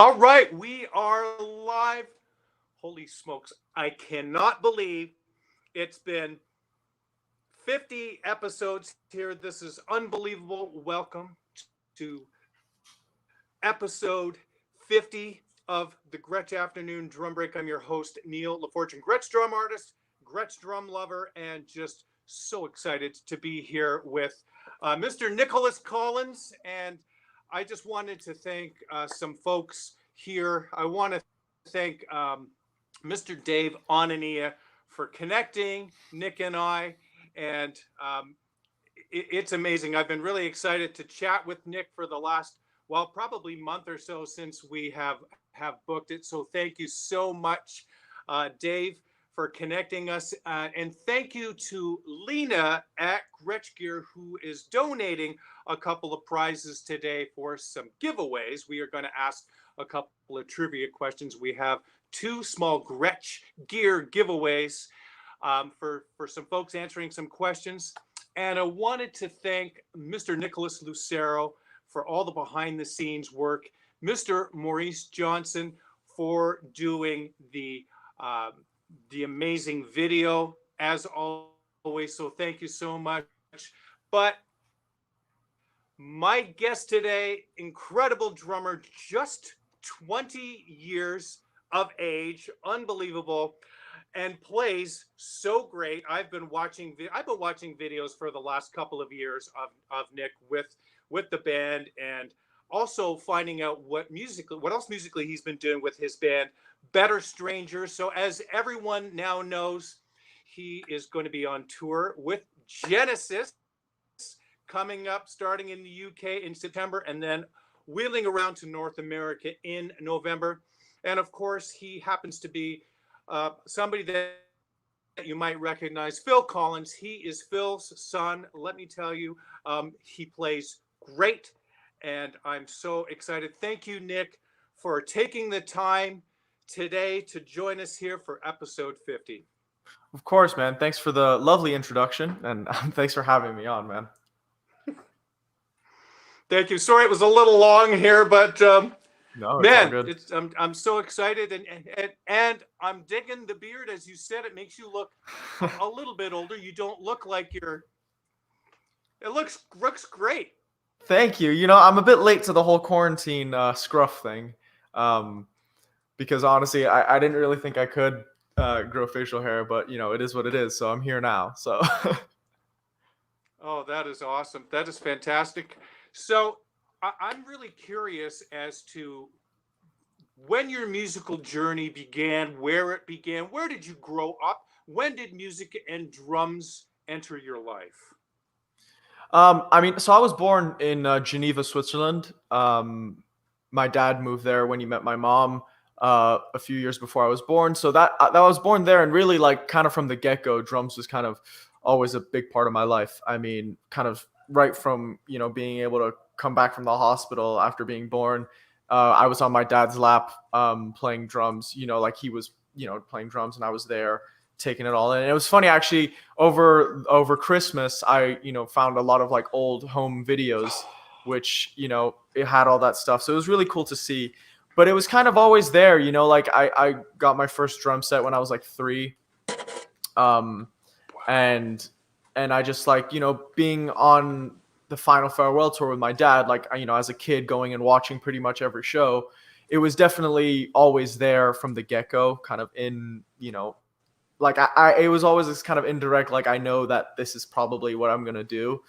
All right, we are live. Holy smokes, I cannot believe it's been 50 episodes here. This is unbelievable. Welcome to episode 50 of the Gretsch Afternoon Drum Break. I'm your host, Neil LaFortune, Gretsch drum artist, Gretsch drum lover, and just so excited to be here with Mr. Nicolas Collins. And I just wanted to thank some folks here. I want to thank Mr. Dave Onania for connecting Nick and I. And it's amazing. I've been really excited to chat with Nick for the last, well, probably month or so since we have booked it. So thank you so much, Dave, for connecting us. And thank you to Lena at Gretsch Gear, who is donating a couple of prizes today for some giveaways. We are going to ask a couple of trivia questions. We have two small Gretsch Gear giveaways for some folks answering some questions. And I wanted to thank Mr. Nicholas Lucero for all the behind the scenes work, Mr. Maurice Johnson for doing the amazing video as always. So thank you so much. But my guest today, incredible drummer, just 20 years of age, unbelievable, and plays so great. I've been watching videos for the last couple of years of Nick with the band, and also finding out what else musically he's been doing with his band, Better Strangers. So as everyone now knows, he is going to be on tour with Genesis coming up starting in the UK in September, and then wheeling around to North America in November. And of course, he happens to be somebody that you might recognize, Phil Collins. He is Phil's son. Let me tell you, he plays great, and I'm so excited. Thank you, Nick, for taking the time today to join us here for episode 50. Of course, man. Thanks for the lovely introduction, and thanks for having me on, man. Thank you. Sorry, it was a little long here, but No, it's all man, good. I'm so excited, and I'm digging the beard. As you said, it makes you look a little bit older. You don't look like you're. It looks great. Thank you. I'm a bit late to the whole quarantine scruff thing, um, because honestly, I didn't really think I could grow facial hair, but it is what it is. So I'm here now. So Oh, that is awesome. That is fantastic. So I'm really curious as to when your musical journey began, where it began, where did you grow up? When did music and drums enter your life? so I was born in Geneva, Switzerland. My dad moved there when he met my mom a few years before I was born. So that I was born there, and really, like, kind of from the get go, drums was kind of always a big part of my life. I mean, kind of right from being able to come back from the hospital after being born. I was on my dad's lap playing drums. Like he was playing drums, and I was there taking it all in. And it was funny, actually, over Christmas, I found a lot of like old home videos, which it had all that stuff. So it was really cool to see. But it was kind of always there. Like I got my first drum set when I was like 3. Um, and I just, like, being on the final farewell tour with my dad, like, as a kid, going and watching pretty much every show, it was definitely always there from the get-go, kind of in, like, it was always this kind of indirect, like, I know that this is probably what I'm gonna do,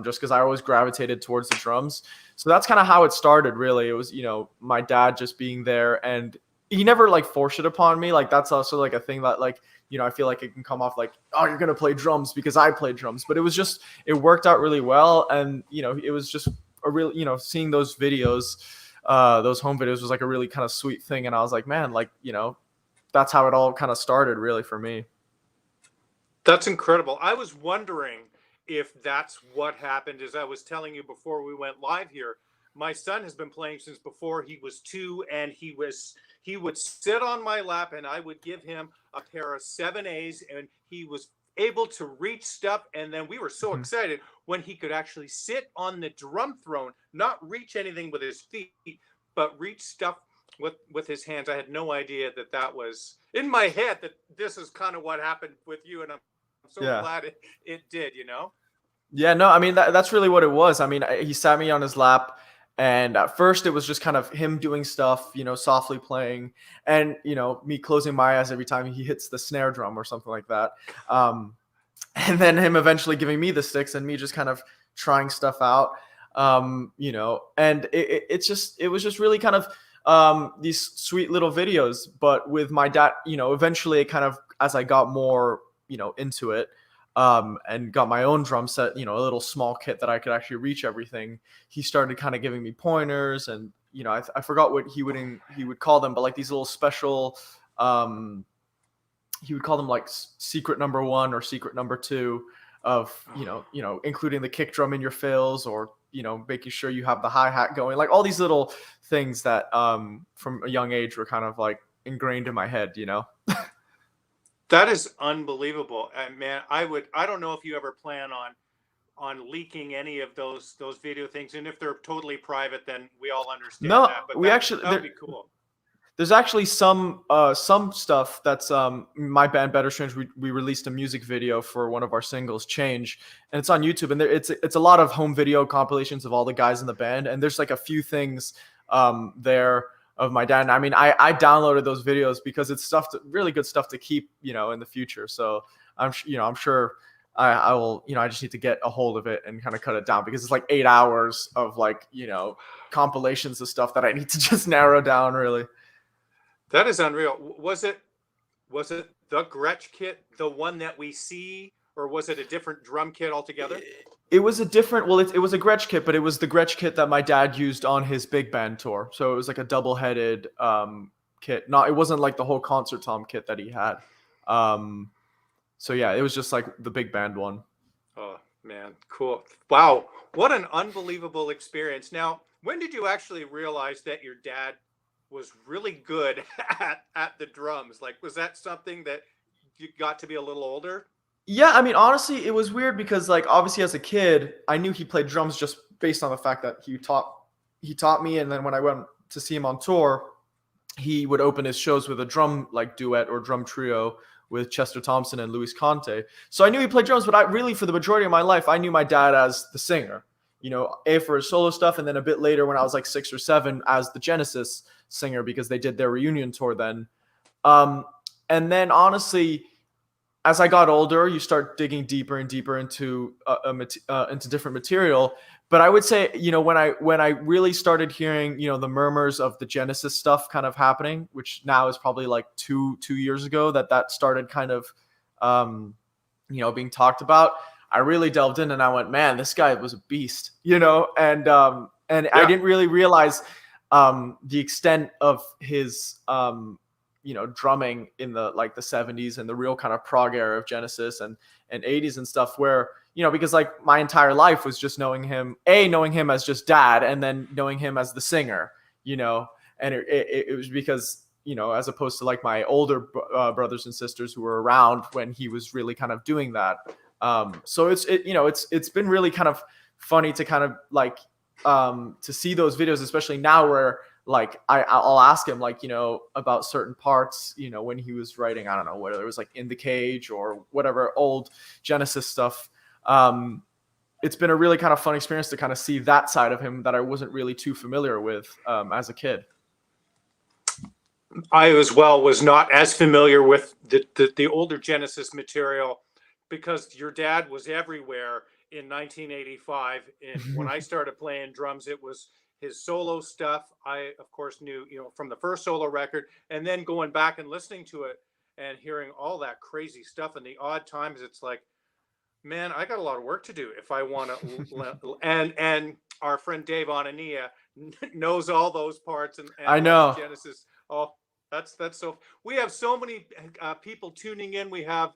just because I always gravitated towards the drums. So that's kind of how it started, really. It was my dad just being there, and he never like forced it upon me. Like, that's also like a thing that, like, I feel like it can come off like, oh, you're gonna play drums because I play drums. But it worked out really well, and it was just a real, seeing those videos, those home videos was like a really kind of sweet thing. And I was like, man, like, that's how it all kind of started, really, for me. That's incredible. I was wondering if that's what happened. As I was telling you before we went live here, my son has been playing since before he was 2, and he would sit on my lap, and I would give him a pair of 7As, and he was able to reach stuff. And then we were so Mhm. excited when he could actually sit on the drum throne, not reach anything with his feet, but reach stuff with his hands. I had no idea that was in my head, that this is kind of what happened with you, and I'm so Yeah. glad it did. Yeah, no, I mean that's really what it was. I mean, he sat me on his lap, and at first it was just kind of him doing stuff, softly playing, and me closing my eyes every time he hits the snare drum or something like that. And then him eventually giving me the sticks and me just kind of trying stuff out. And it was just really kind of these sweet little videos, but with my dad, eventually it kind of, as I got more, into it, and got my own drum set, a little small kit that I could actually reach everything. He started kind of giving me pointers, and I forgot what he would call them, but like these little special, he would call them like secret number 1 or secret number 2 of including the kick drum in your fills, or making sure you have the hi-hat going, like all these little things that from a young age were kind of like ingrained in my head. That is unbelievable. And man, I don't know if you ever plan on leaking any of those video things, and if they're totally private, then we all understand No, that. But we actually, that would be cool. there's actually some stuff that's my band Better Strange. We released a music video for one of our singles, Change, and it's on YouTube. And it's a lot of home video compilations of all the guys in the band. And there's like a few things there of my dad. And I mean, I downloaded those videos because it's really good stuff to keep, in the future. So I'm sure I will, I just need to get a hold of it and kind of cut it down, because it's like 8 hours of like, compilations of stuff that I need to just narrow down, really. That is unreal. Was it the Gretsch kit, the one that we see, or was it a different drum kit altogether? It was a different, well, it was a Gretsch kit, but it was the Gretsch kit that my dad used on his big band tour. So it was like a double-headed kit. It wasn't like the whole concert tom kit that he had. So yeah, it was just like the big band one. Oh man, cool. Wow, what an unbelievable experience. Now, when did you actually realize that your dad was really good at the drums? Like, was that something that you got to be a little older? Yeah, I mean, honestly, it was weird because, like, obviously as a kid, I knew he played drums just based on the fact that he taught me, and then when I went to see him on tour, he would open his shows with a drum like duet or drum trio with Chester Thompson and Luis Conte. So I knew he played drums, but for the majority of my life, I knew my dad as the singer. For his solo stuff, and then a bit later when I was like 6 or 7 as the Genesis singer, because they did their reunion tour then. And then honestly, as I got older, you start digging deeper and deeper into different material. But I would say, when I really started hearing, the murmurs of the Genesis stuff kind of happening, which now is probably like two years ago that started kind of, being talked about. I really delved in and I went, man, this guy was a beast, and yeah. I didn't really realize the extent of his drumming in the 70s and the real kind of prog era of Genesis and 80s and stuff, where because like my entire life was just knowing him as just dad, and then knowing him as the singer, and it was because as opposed to like my older brothers and sisters who were around when he was really kind of doing that. So it's been really kind of funny to kind of like to see those videos, especially now, where like I'll ask him like about certain parts when he was writing, I don't know, whether it was like In the Cage or whatever old Genesis stuff. It's been a really kind of fun experience to kind of see that side of him that I wasn't really too familiar with as a kid. I as well was not as familiar with the older Genesis material, because your dad was everywhere in 1985. And when I started playing drums, it was his solo stuff. I, of course, knew, from the first solo record, and then going back and listening to it and hearing all that crazy stuff and the odd times, it's like, man, I got a lot of work to do if I want to. and our friend Dave Anania knows all those parts and I know Genesis. Oh, that's so. We have so many people tuning in. We have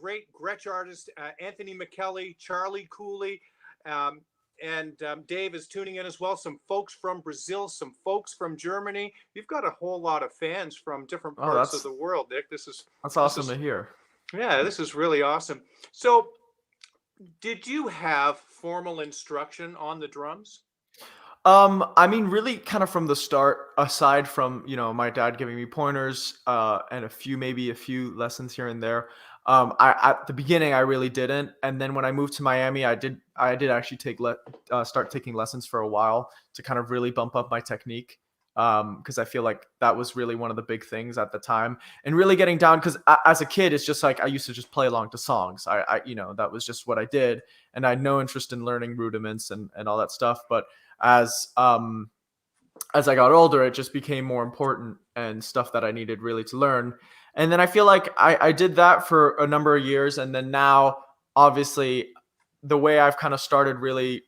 great Gretsch artists, Anthony McKelly, Charlie Cooley, and Dave is tuning in as well. Some folks from Brazil, some folks from Germany. You've got a whole lot of fans from different parts of the world, Nick. That's awesome to hear. Yeah, this is really awesome. So, did you have formal instruction on the drums? I mean, really kind of from the start, aside from, my dad giving me pointers, and maybe a few lessons here and there. At the beginning, I really didn't. And then when I moved to Miami, I did actually start taking lessons for a while to kind of really bump up my technique. Because I feel like that was really one of the big things at the time, and really getting down. Because as a kid, it's just like I used to just play along to songs. That was just what I did, and I had no interest in learning rudiments and all that stuff. But as as I got older, it just became more important and stuff that I needed really to learn. And then I feel like I did that for a number of years, and then now, obviously, the way I've kind of started really,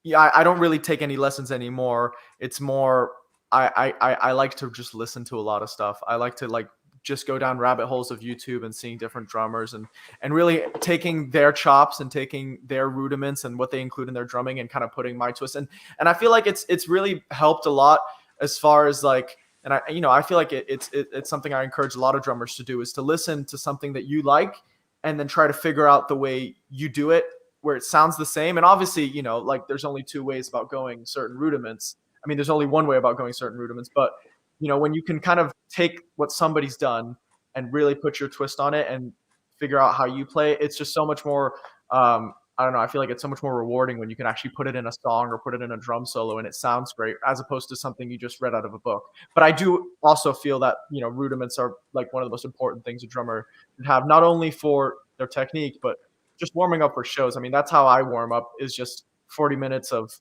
yeah, I don't really take any lessons anymore. It's more I like to just listen to a lot of stuff. I like to like just go down rabbit holes of YouTube and seeing different drummers and really taking their chops and taking their rudiments and what they include in their drumming and kind of putting my twist in. And I feel like it's really helped a lot as far as like, and I feel like it's something I encourage a lot of drummers to do, is to listen to something that you like and then try to figure out the way you do it where it sounds the same. And obviously, like there's only two ways about going certain rudiments. I mean, there's only one way about going certain rudiments, but when you can kind of take what somebody's done and really put your twist on it and figure out how you play, it's just so much more, I don't know, I feel like it's so much more rewarding when you can actually put it in a song or put it in a drum solo and it sounds great, as opposed to something you just read out of a book. But I do also feel that, rudiments are like one of the most important things a drummer can have, not only for their technique, but just warming up for shows. I mean, that's how I warm up, is just 40 minutes of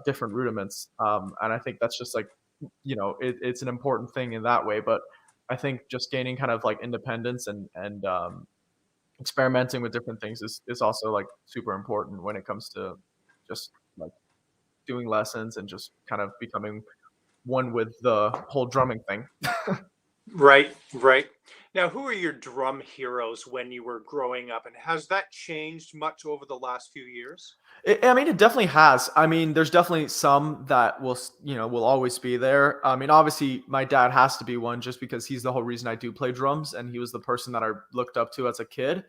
different rudiments. And I think that's just like, it's an important thing in that way. But I think just gaining kind of like independence and experimenting with different things is also like super important when it comes to just like doing lessons and just kind of becoming one with the whole drumming thing. Right, right. Now, who are your drum heroes when you were growing up, and has that changed much over the last few years? I mean, it definitely has. I mean, there's definitely some that will always be there. I mean, obviously, my dad has to be one, just because he's the whole reason I do play drums, and he was the person that I looked up to as a kid.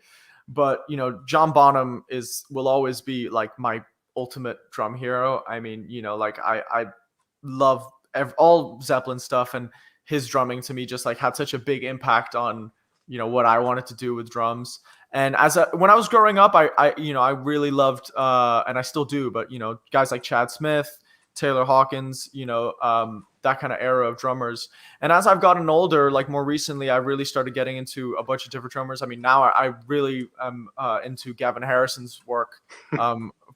But John Bonham will always be like my ultimate drum hero. I mean, like I love all Zeppelin stuff, and his drumming to me just like had such a big impact on what I wanted to do with drums. And when I was growing up, I really loved, and I still do, but guys like Chad Smith, Taylor Hawkins, that kind of era of drummers. And as I've gotten older, like more recently, I really started getting into a bunch of different drummers. I mean, now I really am into Gavin Harrison's work,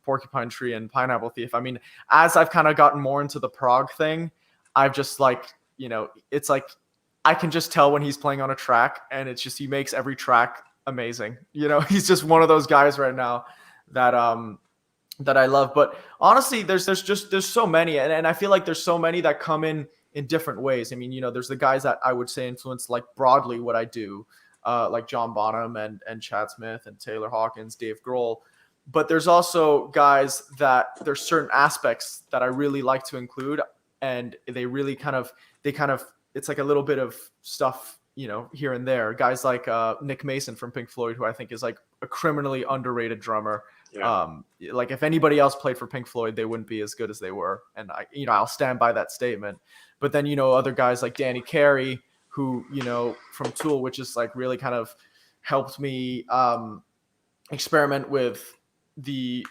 Porcupine Tree and Pineapple Thief. I mean, as I've kind of gotten more into the prog thing, I've just like, it's like I can just tell when he's playing on a track, and it's just he makes every track amazing. He's just one of those guys right now that that I love. But honestly, there's so many, and I feel like there's so many that come in different ways. I mean, there's the guys that I would say influence like broadly what I do, like John Bonham and Chad Smith and Taylor Hawkins, Dave Grohl. But there's also guys that there's certain aspects that I really like to include, and they really kind of it's like a little bit of stuff, here and there. Guys like Nick Mason from Pink Floyd, who I think is like a criminally underrated drummer. Yeah. Like if anybody else played for Pink Floyd, they wouldn't be as good as they were. And I'll stand by that statement. But then, other guys like Danny Carey, who, from Tool, which is like really kind of helped me experiment with the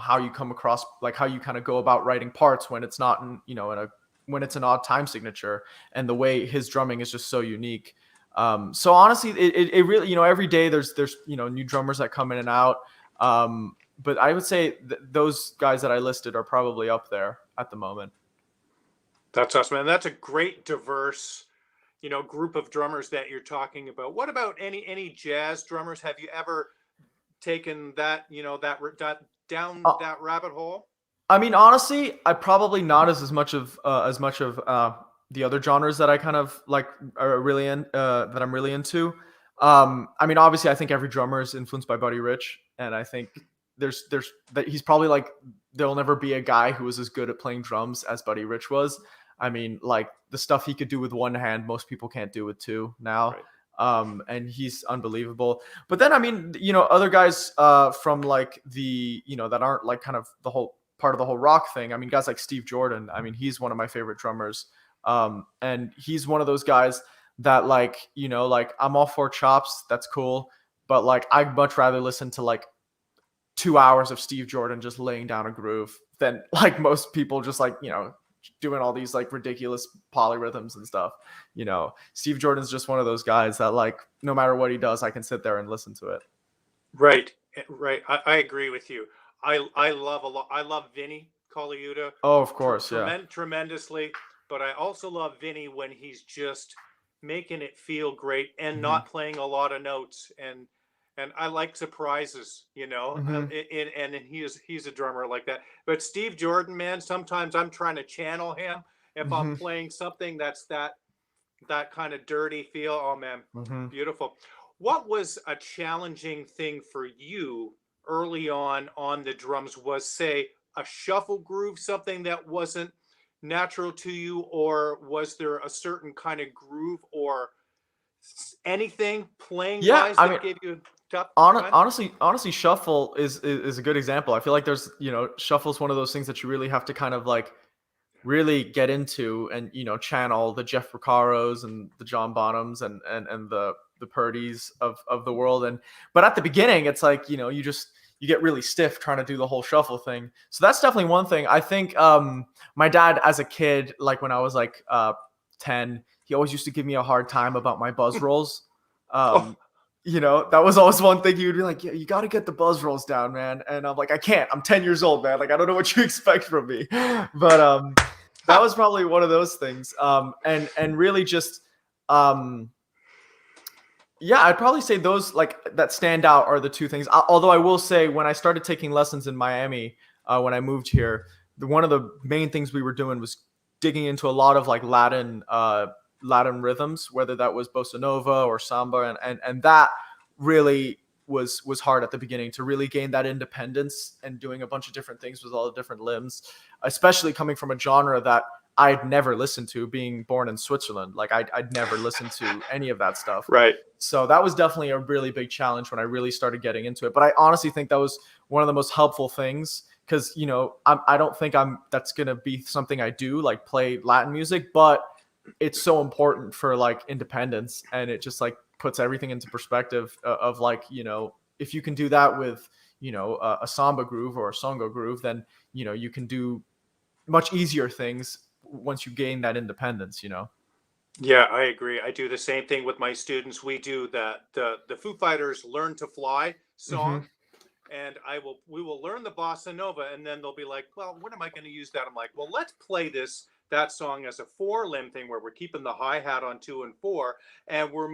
how you come across, like how you kind of go about writing parts when it's not when it's an odd time signature, and the way his drumming is just so unique. So honestly, it really, every day there's new drummers that come in and out. But I would say those guys that I listed are probably up there at the moment. That's awesome, man. That's a great diverse, group of drummers that you're talking about. What about any jazz drummers? Have you ever taken that, that down Uh, that rabbit hole? I mean, honestly, I probably not as much of the other genres that I kind of like are really that I'm really into. I mean, obviously, I think every drummer is influenced by Buddy Rich, and I think there's that he's probably like there'll never be a guy who was as good at playing drums as Buddy Rich was. I mean, like the stuff he could do with one hand, most people can't do with two now. Right. And he's unbelievable. But then, I mean, other guys from like the that aren't like kind of the whole part of the whole rock thing. I mean, guys like Steve Jordan, I mean, he's one of my favorite drummers. And he's one of those guys that like, like I'm all for chops. That's cool. But like, I'd much rather listen to like 2 hours of Steve Jordan just laying down a groove than like most people just like, doing all these like ridiculous polyrhythms and stuff. Steve Jordan's just one of those guys that like, no matter what he does, I can sit there and listen to it. Right. Right. I agree with you. I love a lot. I love Vinny Colaiuta. Oh, of course. Yeah. Tremendously. But I also love Vinny when he's just making it feel great and not playing a lot of notes. And I like surprises, and he's a drummer like that. But Steve Jordan, man, sometimes I'm trying to channel him if I'm playing something that's that kind of dirty feel. Oh man, beautiful. What was a challenging thing for you early on the drums? Was, say, a shuffle groove something that wasn't natural to you, or was there a certain kind of groove or anything playing wise that gave you tough time? Honestly, shuffle is a good example. I feel like there's, shuffle is one of those things that you really have to kind of like really get into and, channel the Jeff Porcaros and the John Bonhams and the Purdys of the world. But at the beginning, it's like, you get really stiff trying to do the whole shuffle thing. So that's definitely one thing. I think my dad as a kid, like when I was like 10, he always used to give me a hard time about my buzz rolls. That was always one thing. He would be like, yeah, you got to get the buzz rolls down, man. And I'm like, I can't. I'm 10 years old, man. Like, I don't know what you expect from me. But that was probably one of those things. And really just, I'd probably say those like that stand out are the two things. Although I will say when I started taking lessons in Miami, when I moved here, one of the main things we were doing was digging into a lot of like Latin rhythms, whether that was bossa nova or samba, and that really was hard at the beginning to really gain that independence and doing a bunch of different things with all the different limbs, especially coming from a genre that I'd never listened to, being born in Switzerland. Like I'd never listened to any of that stuff. Right. So that was definitely a really big challenge when I really started getting into it. But I honestly think that was one of the most helpful things because, I don't think that's going to be something I do, like play Latin music, but it's so important for like independence, and it just like puts everything into perspective of like, if you can do that with, a samba groove or a songo groove, then, you can do much easier things once you gain that independence, Yeah, I agree. I do the same thing with my students. We do the Foo Fighters Learn to Fly song. And we will learn the bossa nova, and then they'll be like, well, when am I going to use that? I'm like, well, let's play that song as a 4-limb thing where we're keeping the hi-hat on 2 and 4, and we're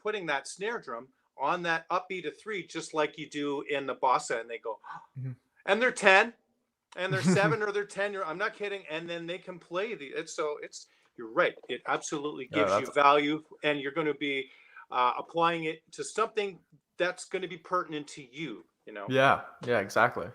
putting that snare drum on that upbeat of 3, just like you do in the bossa. And they go, and they're 10 and they're 7 or they're 10. I'm not kidding. And then they can play you're right. It absolutely gives you value, and you're going to be applying it to something that's going to be pertinent to you. Yeah, exactly.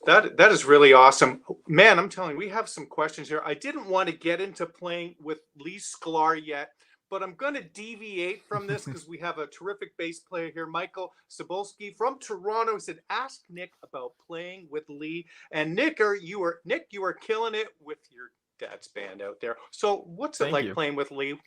That is really awesome, man. I'm telling you, we have some questions here. I didn't want to get into playing with Lee Scala yet, but I'm going to deviate from this because we have a terrific bass player here, Michael Cebulski from Toronto. He said, "Ask Nick about playing with Lee." And Nick, you are killing it with your dad's band out there. So, what's it like playing with Lee?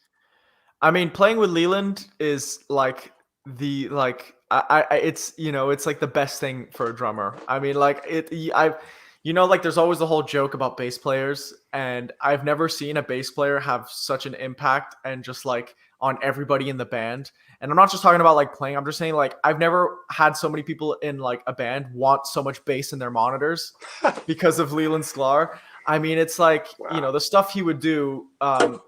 I mean, playing with Leland is like it's it's like the best thing for a drummer. I mean, like like there's always the whole joke about bass players, and I've never seen a bass player have such an impact and just like on everybody in the band. And I'm not just talking about like playing, I'm just saying like I've never had so many people in like a band want so much bass in their monitors because of Leland Sklar. I mean, it's like, wow. The stuff he would do, a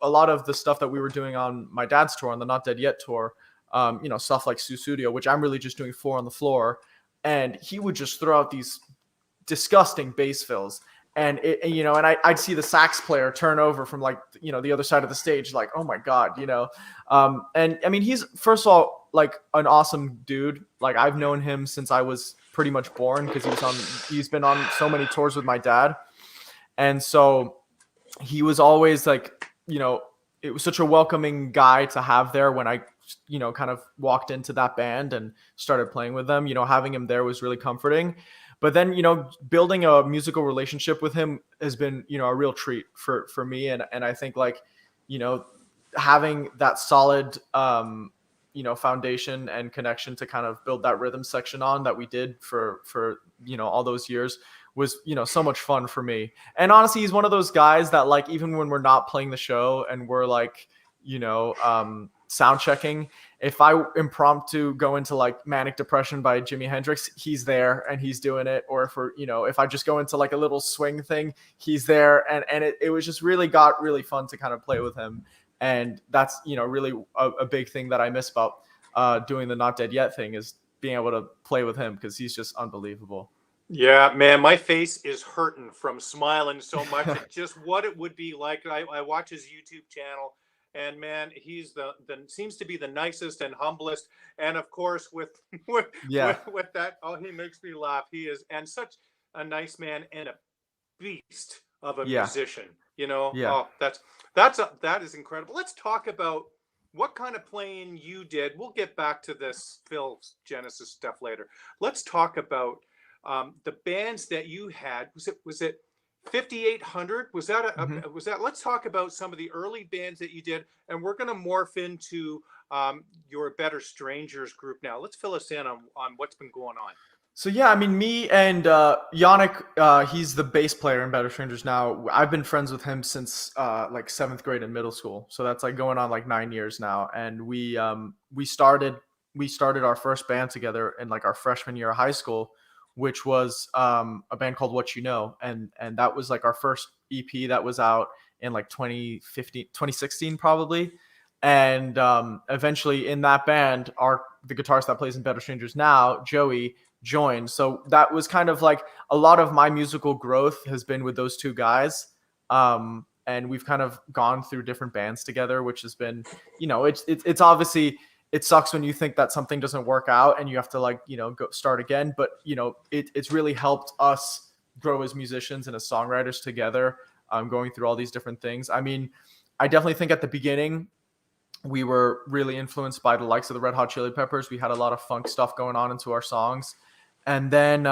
lot of the stuff that we were doing on my dad's tour, on the Not Dead Yet tour, stuff like Sussudio, which I'm really just doing 4 on the floor. And he would just throw out these disgusting bass fills. And I'd see the sax player turn over from like, the other side of the stage, like, oh my God, and I mean, he's first of all, like an awesome dude. Like I've known him since I was pretty much born because he's been on so many tours with my dad. And so he was always like, it was such a welcoming guy to have there when I, kind of walked into that band and started playing with them. Having him there was really comforting. But then, building a musical relationship with him has been, a real treat for me. And I think, like, you know, having that solid, foundation and connection to kind of build that rhythm section on that we did for all those years was, so much fun for me. And honestly, he's one of those guys that, like, even when we're not playing the show and we're like, sound checking, if I impromptu go into like Manic Depression by Jimi Hendrix, he's there and he's doing it. Or if I just go into like a little swing thing, he's there. And it was just got really fun to kind of play with him. And that's, really a big thing that I miss about doing the Not Dead Yet thing, is being able to play with him, because he's just unbelievable. Yeah, man, my face is hurting from smiling so much at just what it would be like. I watch his YouTube channel, and man, he's the seems to be the nicest and humblest. And of course, with Yeah. with that, oh, he makes me laugh. He is, and such a nice man and a beast of a Yeah. musician. Yeah. Oh, that is incredible. Let's talk about what kind of playing you did. We'll get back to this Phil Genesis stuff later. Let's talk about the bands that you had. Was it 5800? Was that Mhm. was that? Let's talk about some of the early bands that you did, and we're going to morph into your Better Strangers group now. Let's fill us in on what's been going on. So yeah, I mean, me and Yannick, he's the bass player in Better Strangers now. I've been friends with him since like 7th grade in middle school, so that's like going on like 9 years now. And we started our first band together in like our freshman year of high school, which was a band called What You Know, and that was like our first EP that was out in like 2015, 2016 probably. And eventually in that band, the guitarist that plays in Better Strangers now, Joey, joined. So that was kind of like a lot of my musical growth has been with those two guys. And we've kind of gone through different bands together, which has been, it's obviously, it sucks when you think that something doesn't work out and you have to like, go start again. But, it's really helped us grow as musicians and as songwriters together, going through all these different things. I mean, I definitely think at the beginning, we were really influenced by the likes of the Red Hot Chili Peppers. We had a lot of funk stuff going on into our songs. And then,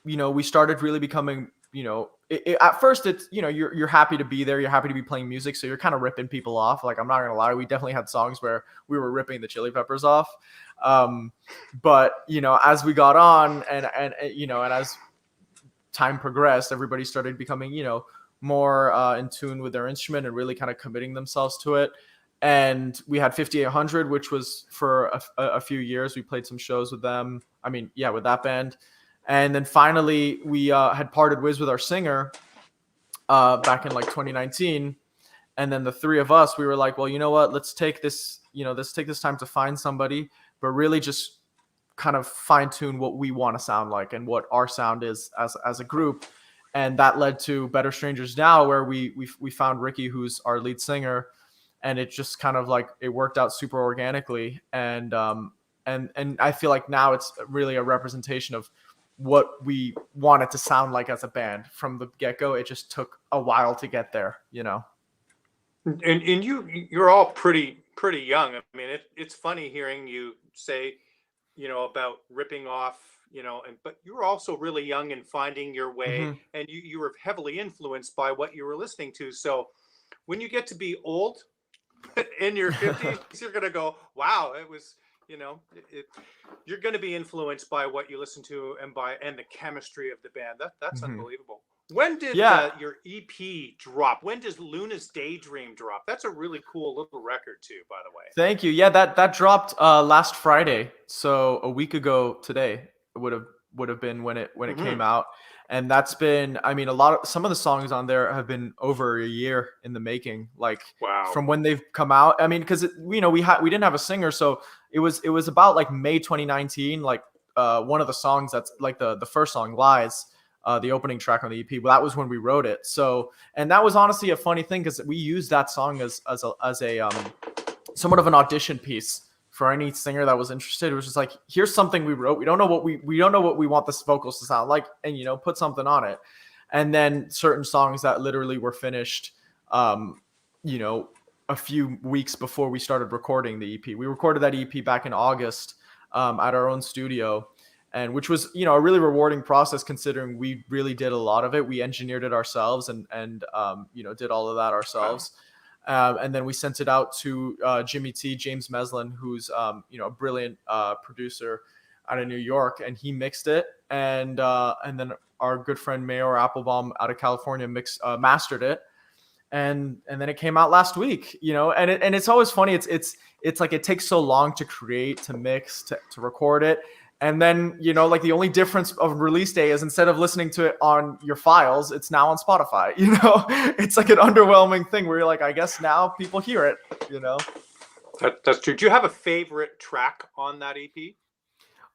we started really becoming, at first it's, you're happy to be there. You're happy to be playing music. So you're kind of ripping people off. Like, I'm not going to lie. We definitely had songs where we were ripping the Chili Peppers off. But, as we got on and as time progressed, everybody started becoming, more in tune with their instrument and really kind of committing themselves to it. And we had 5800, which was for a few years. We played some shows with them. I mean, yeah, with that band. And then finally, we had parted ways with our singer back in like 2019. And then the three of us, we were like, well, you know what? Let's take this time to find somebody, but really just kind of fine tune what we want to sound like and what our sound is as a group. And that led to Better Strangers Now, where we found Ricky, who's our lead singer. And it just kind of like, it worked out super organically. And I feel like now it's really a representation of what we wanted to sound like as a band from the get-go. It just took a while to get there. And you're all pretty young. I mean, it's funny hearing you say, about ripping off, but you were also really young and finding your way, Mm-hmm. and you were heavily influenced by what you were listening to. So when you get to be old in your 50s, you're going to go, wow, it was, you're going to be influenced by what you listen to and the chemistry of the band. That's Mm-hmm. unbelievable. When did Yeah. your EP drop? When does Luna's Daydream drop? That's a really cool little record too, by the way. Thank you. Yeah, that dropped last Friday. So a week ago today would have been when it came out. And that's been, I mean, some of the songs on there have been over a year in the making, like Wow. from when they've come out. I mean, because we didn't have a singer, so it was about like May 2019. Like one of the songs that's like the first song, Lies, the opening track on the EP. Well, that was when we wrote it. So, and that was honestly a funny thing because we used that song as a somewhat of an audition piece for any singer that was interested. It was just like, here's something we wrote. We don't know what we want the vocals to sound like, and put something on it. And then certain songs that literally were finished, a few weeks before we started recording the EP. We recorded that EP back in August at our own studio. and which was, a really rewarding process considering we really did a lot of it. We engineered it ourselves and did all of that ourselves. And then we sent it out to James Meslin, who's a brilliant producer out of New York, and he mixed it. And then our good friend Mayor Applebaum out of California mastered it. And then it came out last week, and it's always funny. It's like it takes so long to create, to mix, to record it. And then, like the only difference of release day is instead of listening to it on your files, it's now on Spotify. It's like an underwhelming thing where you're like, I guess now people hear it. That's true. Do you have a favorite track on that EP?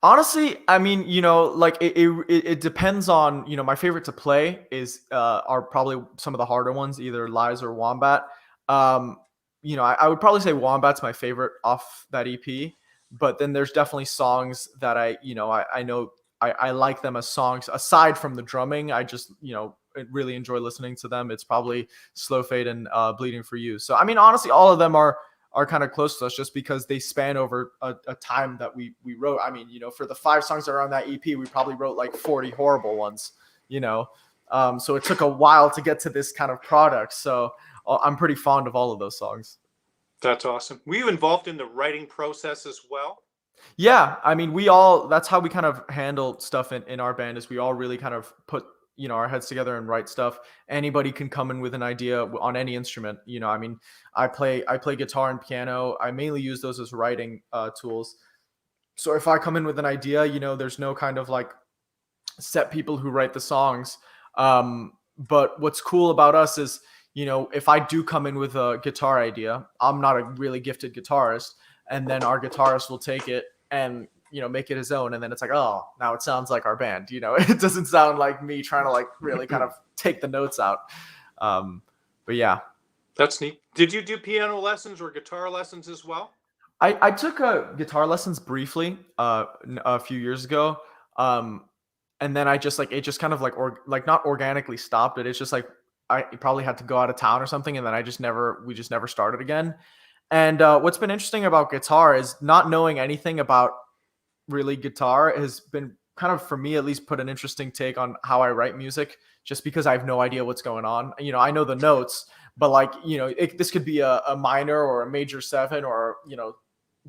Honestly, I mean, like it depends on, my favorite to play are probably some of the harder ones, either Lies or Wombat. I would probably say Wombat's my favorite off that EP. But then there's definitely songs that I know I like them as songs aside from the drumming. I just, really enjoy listening to them. It's probably Slow Fade and Bleeding for You. So, I mean, honestly, all of them are kind of close to us just because they span over a time that we wrote. I mean, for the 5 songs that are on that EP, we probably wrote like 40 horrible ones, so it took a while to get to this kind of product. So I'm pretty fond of all of those songs. That's awesome. Were you involved in the writing process as well? Yeah, I mean, that's how we kind of handle stuff in our band, is we all really kind of put, our heads together and write stuff. Anybody can come in with an idea on any instrument. I mean, I play guitar and piano. I mainly use those as writing tools. So if I come in with an idea, there's no kind of like set people who write the songs. But what's cool about us is, if I do come in with a guitar idea, I'm not a really gifted guitarist, and then our guitarist will take it and, make it his own. And then it's like, oh, now it sounds like our band, it doesn't sound like me trying to like really kind of take the notes out. But yeah. That's neat. Did you do piano lessons or guitar lessons as well? I took guitar lessons briefly a few years ago. And then I just like, it just kind of like not organically stopped it. It's just like, I probably had to go out of town or something. And then we just never started again. And what's been interesting about guitar is not knowing anything about really guitar has been kind of, for me at least, put an interesting take on how I write music, just because I have no idea what's going on. I know the notes, but like, this could be a minor or a major 7 or,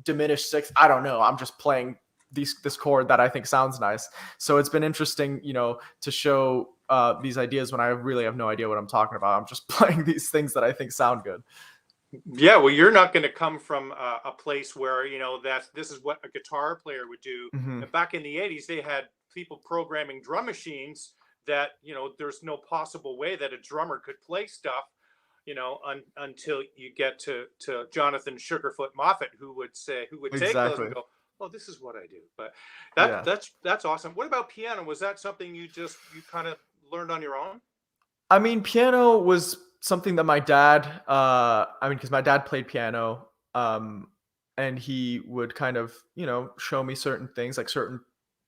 diminished 6. I don't know. I'm just playing this chord that I think sounds nice. So it's been interesting, to show these ideas when I really have no idea what I'm talking about. I'm just playing these things that I think sound good. Yeah, well, you're not going to come from a place where, this is what a guitar player would do. Mm-hmm. And back in the 80s, they had people programming drum machines that, there's no possible way that a drummer could play stuff, until you get to Jonathan Sugarfoot Moffat, who would take those and go, oh, this is what I do. But that's awesome. What about piano? Was that something you kind of learned on your own? I mean, piano was something that my dad, because my dad played piano, and he would kind of, show me certain things, like certain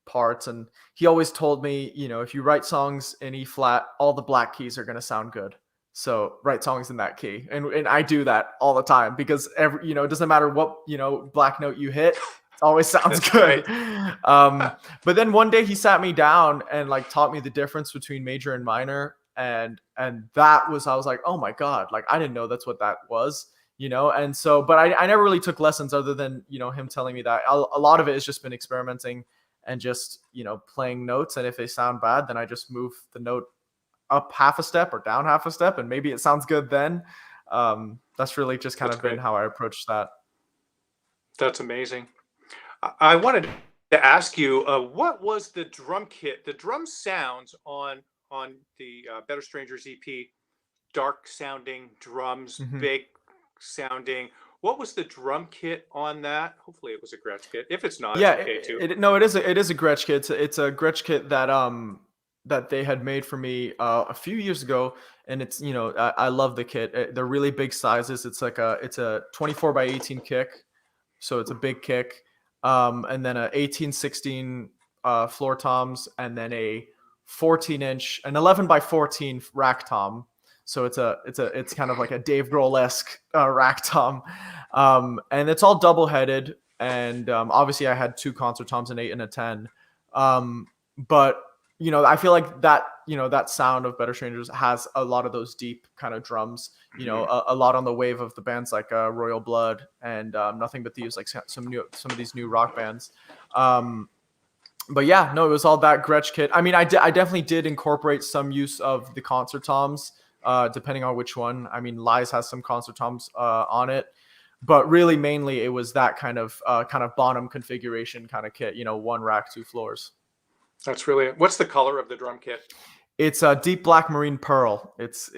parts. And he always told me, if you write songs in E flat, all the black keys are going to sound good. So write songs in that key. And I do that all the time because it doesn't matter what, black note you hit, it always sounds good. Right. But then one day he sat me down and like taught me the difference between major and minor. And I was like, oh my God, like I didn't know that's what that was, and so, but I never really took lessons other than, him telling me that. A lot of it has just been experimenting and just, playing notes. And if they sound bad, then I just move the note up half a step or down half a step, and maybe it sounds good then. That's really just kind of been how I approach that. That's amazing. I wanted to ask you, what was the drum kit, the drum sounds on the Better Strangers EP? Dark sounding drums, mm-hmm. Big sounding. What was the drum kit on that? Hopefully it was a Gretsch kit. If it's not, it's okay too. It is a Gretsch kit. It's a Gretsch kit that they had made for me a few years ago, and it's I love the kit. They're really big sizes. It's a 24 by 18 kick, so it's a big kick, and then a 18-16 floor toms, and then a 14-inch, an 11 by 14 rack tom. So it's kind of like a Dave Grohl-esque rack tom, and it's all double headed. And obviously I had 2 concert toms, an 8 and a 10. But I feel like that that sound of Better Strangers has a lot of those deep kind of drums. A lot on the wave of the bands like Royal Blood and Nothing But Thieves, like some of these new rock bands. But yeah, no, it was all that Gretsch kit. I mean, I definitely did incorporate some use of the concert toms, depending on which one. I mean, Lies has some concert toms on it, but really mainly it was that kind of Bonham configuration kind of kit. One rack, two floors. That's really. What's the color of the drum kit? It's a deep black marine pearl. It's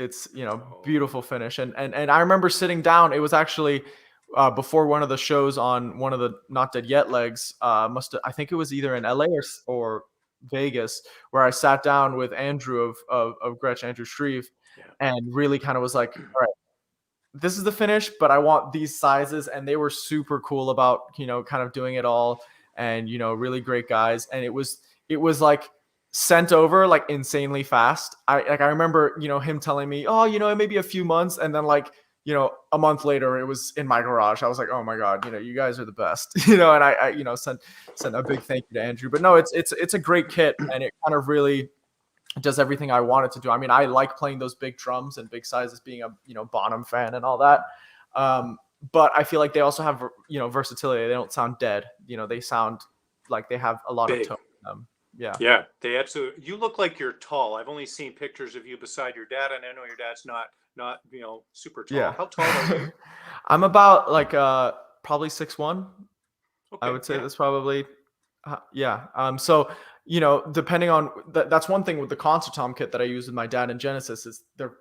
beautiful finish. And I remember sitting down. It was actually before one of the shows on one of the Not Dead Yet legs. I think it was either in LA or Vegas, where I sat down with Andrew of Gretsch, Andrew Shreve, and really kind of was like, all right, this is the finish, but I want these sizes. And they were super cool about kind of doing it all, and really great guys. And it was like sent over like insanely fast. I remember him telling me, oh, it may be a few months, and then like a month later it was in my garage. I was like, oh my god, you guys are the best. And I sent a big thank you to Andrew. But no, it's a great kit, and it kind of really does everything I want it to do. I mean, I like playing those big drums and big sizes, being a Bonham fan and all that. But I feel like they also have versatility. They don't sound dead. They sound like they have a lot of tone in them. Yeah, they absolutely. You look like you're tall. I've only seen pictures of you beside your dad, and I know your dad's not super tall. Yeah. How tall are you? I'm about like probably 6'1". Okay, I would say that's probably so depending on that's one thing with the concert tom kit that I use with my dad in Genesis is the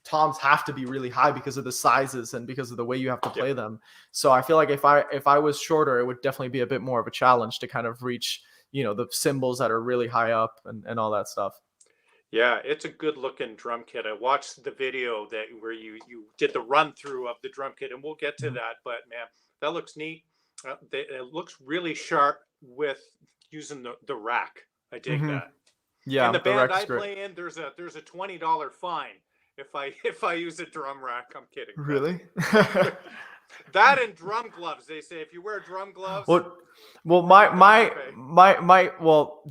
toms have to be really high because of the sizes and because of the way you have to play them. So I feel like if I was shorter, it would definitely be a bit more of a challenge to kind of reach the cymbals that are really high up and all that stuff. Yeah, it's a good looking drum kit. I watched the video where you did the run through of the drum kit, and we'll get to that. But man, that looks neat. It looks really sharp with using the rack. I dig that. Yeah, and the band I great. play in, there's a $20 fine if I use a drum rack. I'm kidding. Really? That and drum gloves. They say if you wear drum gloves. Well,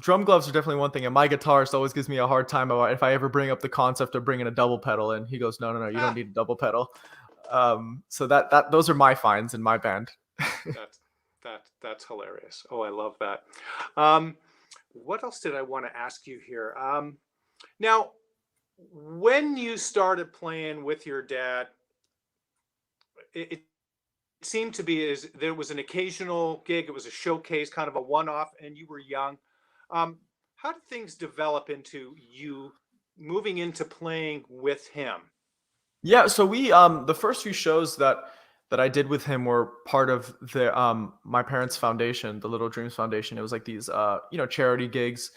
drum gloves are definitely one thing, and my guitarist always gives me a hard time about if I ever bring up the concept of bringing a double pedal in. He goes, no, you don't need a double pedal. So those are my fines in my band. That's hilarious. Oh, I love that. What else did I want to ask you here? Now, when you started playing with your dad, it seemed to be there was an occasional gig. It was a showcase, kind of a one-off, and you were young. How did things develop into you moving into playing with him? Yeah, so we the first few shows that I did with him were part of the my parents' foundation, the Little Dreams Foundation. It was like these charity gigs,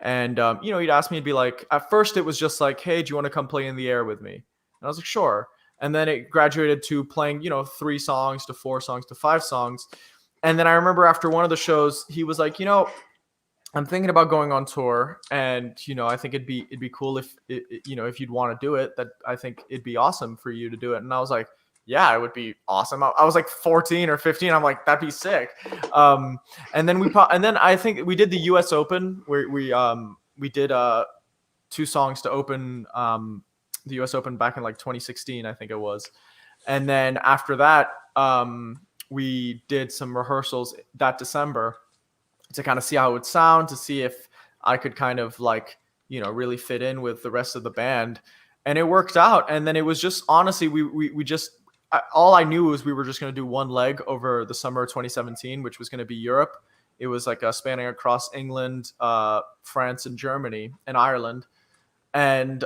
and he'd ask me to be like. At first, it was just like, hey, do you want to come play in the air with me? And I was like, sure. And then it graduated to playing 3 songs to 4 songs to 5 songs, and then I remember after one of the shows, he was like, I'm thinking about going on tour, and I think it'd be cool if if you'd want to do it. That I think it'd be awesome for you to do it. And I was like, yeah, it would be awesome. I was like 14 or 15. I'm like, that'd be sick. And then I think we did the U.S. Open where we did 2 songs to open the U.S. Open back in like 2016, I think it was. And then after that, we did some rehearsals that December to kind of see how it would sound, to see if I could kind of like, really fit in with the rest of the band. And it worked out. And then it was just, honestly, we just, all I knew was we were just going to do one leg over the summer of 2017, which was going to be Europe. It was like spanning across England, France, and Germany and Ireland. And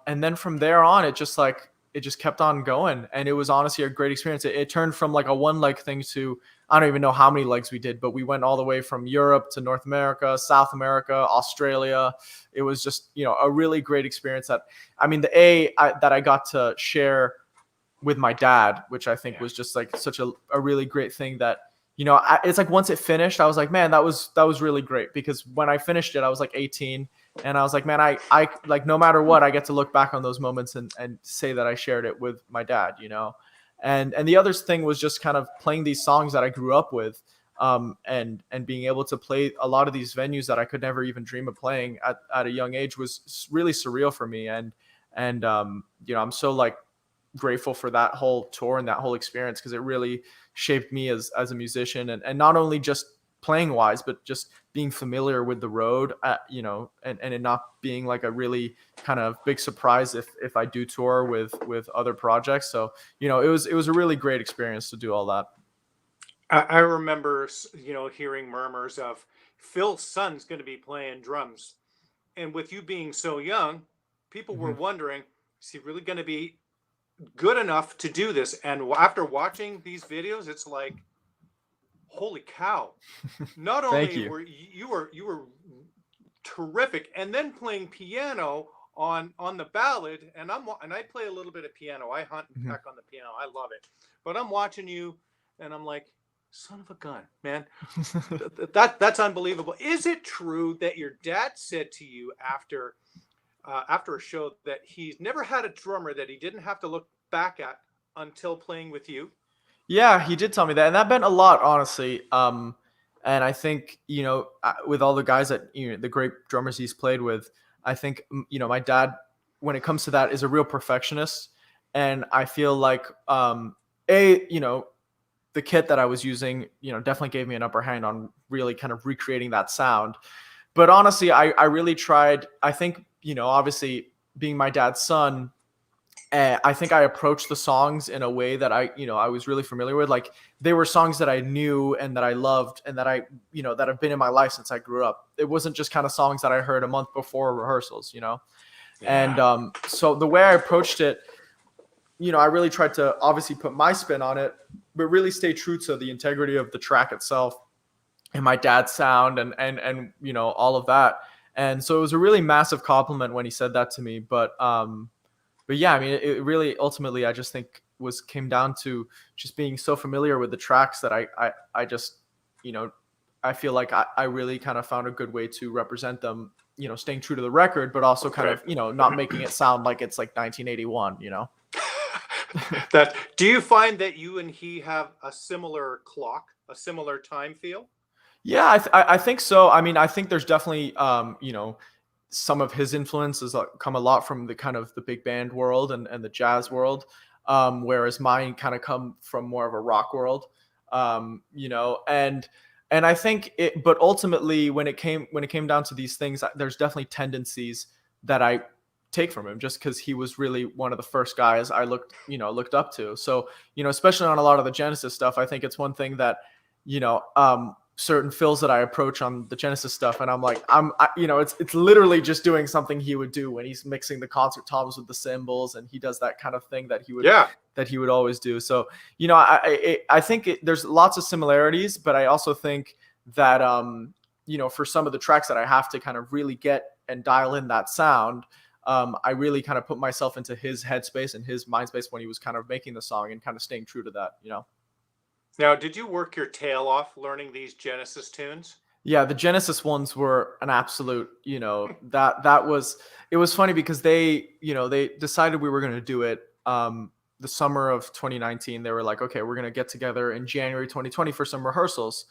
then from there on, it just kept on going. And it was honestly a great experience. It turned from like a one leg thing to, I don't even know how many legs we did, but we went all the way from Europe to North America, South America, Australia. It was just, a really great experience that I got to share with my dad, which I think was just like such a really great thing that, it's like once it finished, I was like, man, that was really great, because when I finished it, I was like 18. And I was like, man, I like, no matter what, I get to look back on those moments and say that I shared it with my dad, And the other thing was just kind of playing these songs that I grew up with. and being able to play a lot of these venues that I could never even dream of playing at a young age was really surreal for me. And I'm so like grateful for that whole tour and that whole experience, because it really shaped me as a musician, and not only just playing wise, but just being familiar with the road, and it not being like a really kind of big surprise if I do tour with other projects. So, it was a really great experience to do all that. I remember, hearing murmurs of Phil's son's going to be playing drums. And with you being so young, people were Mhm. wondering, is he really going to be good enough to do this? And after watching these videos, it's like, holy cow. Not Thank only you. were you were terrific, and then playing piano on the ballad, and I play a little bit of piano. I hunt and Mhm. peck on the piano. I love it. But I'm watching you and I'm like, son of a gun, man. That's unbelievable. Is it true that your dad said to you after a show that he's never had a drummer that he didn't have to look back at until playing with you? Yeah, he did tell me that, and that meant a lot, honestly. And I think with all the guys that the great drummers he's played with, I think my dad, when it comes to that, is a real perfectionist, and I feel like the kit that I was using, definitely gave me an upper hand on really kind of recreating that sound. But honestly, I really tried. I think obviously being my dad's son, I think I approached the songs in a way that I was really familiar with. Like, they were songs that I knew and that I loved and that that have been in my life since I grew up. It wasn't just kind of songs that I heard a month before rehearsals. And Yeah. so the way I approached it, I really tried to obviously put my spin on it, but really stay true to the integrity of the track itself and my dad's sound and all of that. And so it was a really massive compliment when he said that to me. But yeah, I mean, it really ultimately, I just think, came down to just being so familiar with the tracks that I just, I feel like I really kind of found a good way to represent them, staying true to the record, but also kind Okay. of, not making it sound like it's like 1981. That, do you find that you and he have a similar clock, a similar time feel? Yeah, I think so. I mean, I think there's definitely, some of his influences come a lot from the kind of the big band world and the jazz world, whereas mine kind of come from more of a rock world, and I think it. But ultimately, when it came down to these things, there's definitely tendencies that I take from him, just because he was really one of the first guys I looked up to. So especially on a lot of the Genesis stuff, I think it's one thing that certain fills that I approach on the Genesis stuff, and I'm like, it's literally just doing something he would do when he's mixing the concert toms with the cymbals, and he does that kind of thing that Yeah. he would always do. So I think there's lots of similarities, but I also think that for some of the tracks that I have to kind of really get and dial in that sound, I really kind of put myself into his headspace and his mind space when he was kind of making the song and kind of staying true to that. Now, did you work your tail off learning these Genesis tunes? Yeah, the Genesis ones were an absolute, that was, it was funny because they decided we were going to do it the summer of 2019. They were like, okay, we're going to get together in January 2020 for some rehearsals.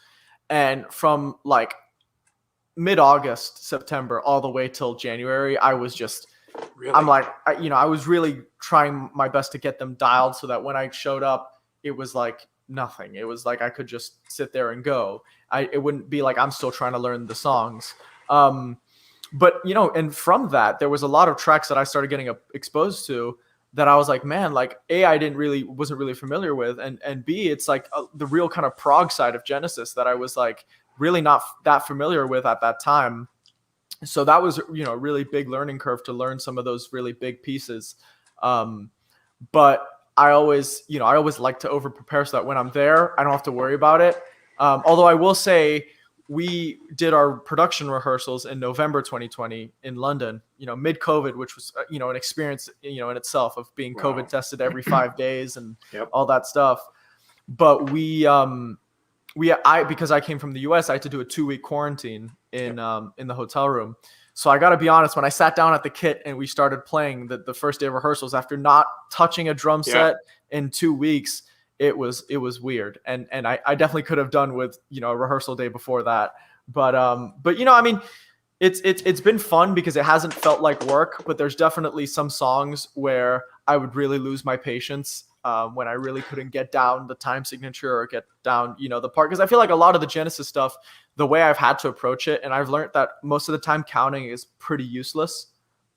And from like mid-August, September, all the way till January, I was just, Really? I'm like, I was really trying my best to get them dialed so that when I showed up, it was like nothing. It was like I could just sit there and go. It wouldn't be like I'm still trying to learn the songs. But and from that, there was a lot of tracks that I started getting exposed to that I was like, man, like I wasn't really familiar with, and B, it's like the real kind of prog side of Genesis that I was like really not that familiar with at that time. So that was a really big learning curve to learn some of those really big pieces. But I always like to over prepare so that when I'm there, I don't have to worry about it. Although I will say, we did our production rehearsals in November 2020 in London, mid COVID, which was, an experience, in itself, of being Wow. COVID tested every 5 days and Yep. all that stuff. But because I came from the US, I had to do a 2-week quarantine in the hotel room. So I got to be honest, when I sat down at the kit and we started playing the first day of rehearsals, after not touching a drum set in 2 weeks, it was weird. And I definitely could have done with, a rehearsal day before that. But I mean, it's been fun because it hasn't felt like work, but there's definitely some songs where I would really lose my patience when I really couldn't get down the time signature or get down, the part. Because I feel like a lot of the Genesis stuff, the way I've had to approach it, and I've learned that most of the time counting is pretty useless.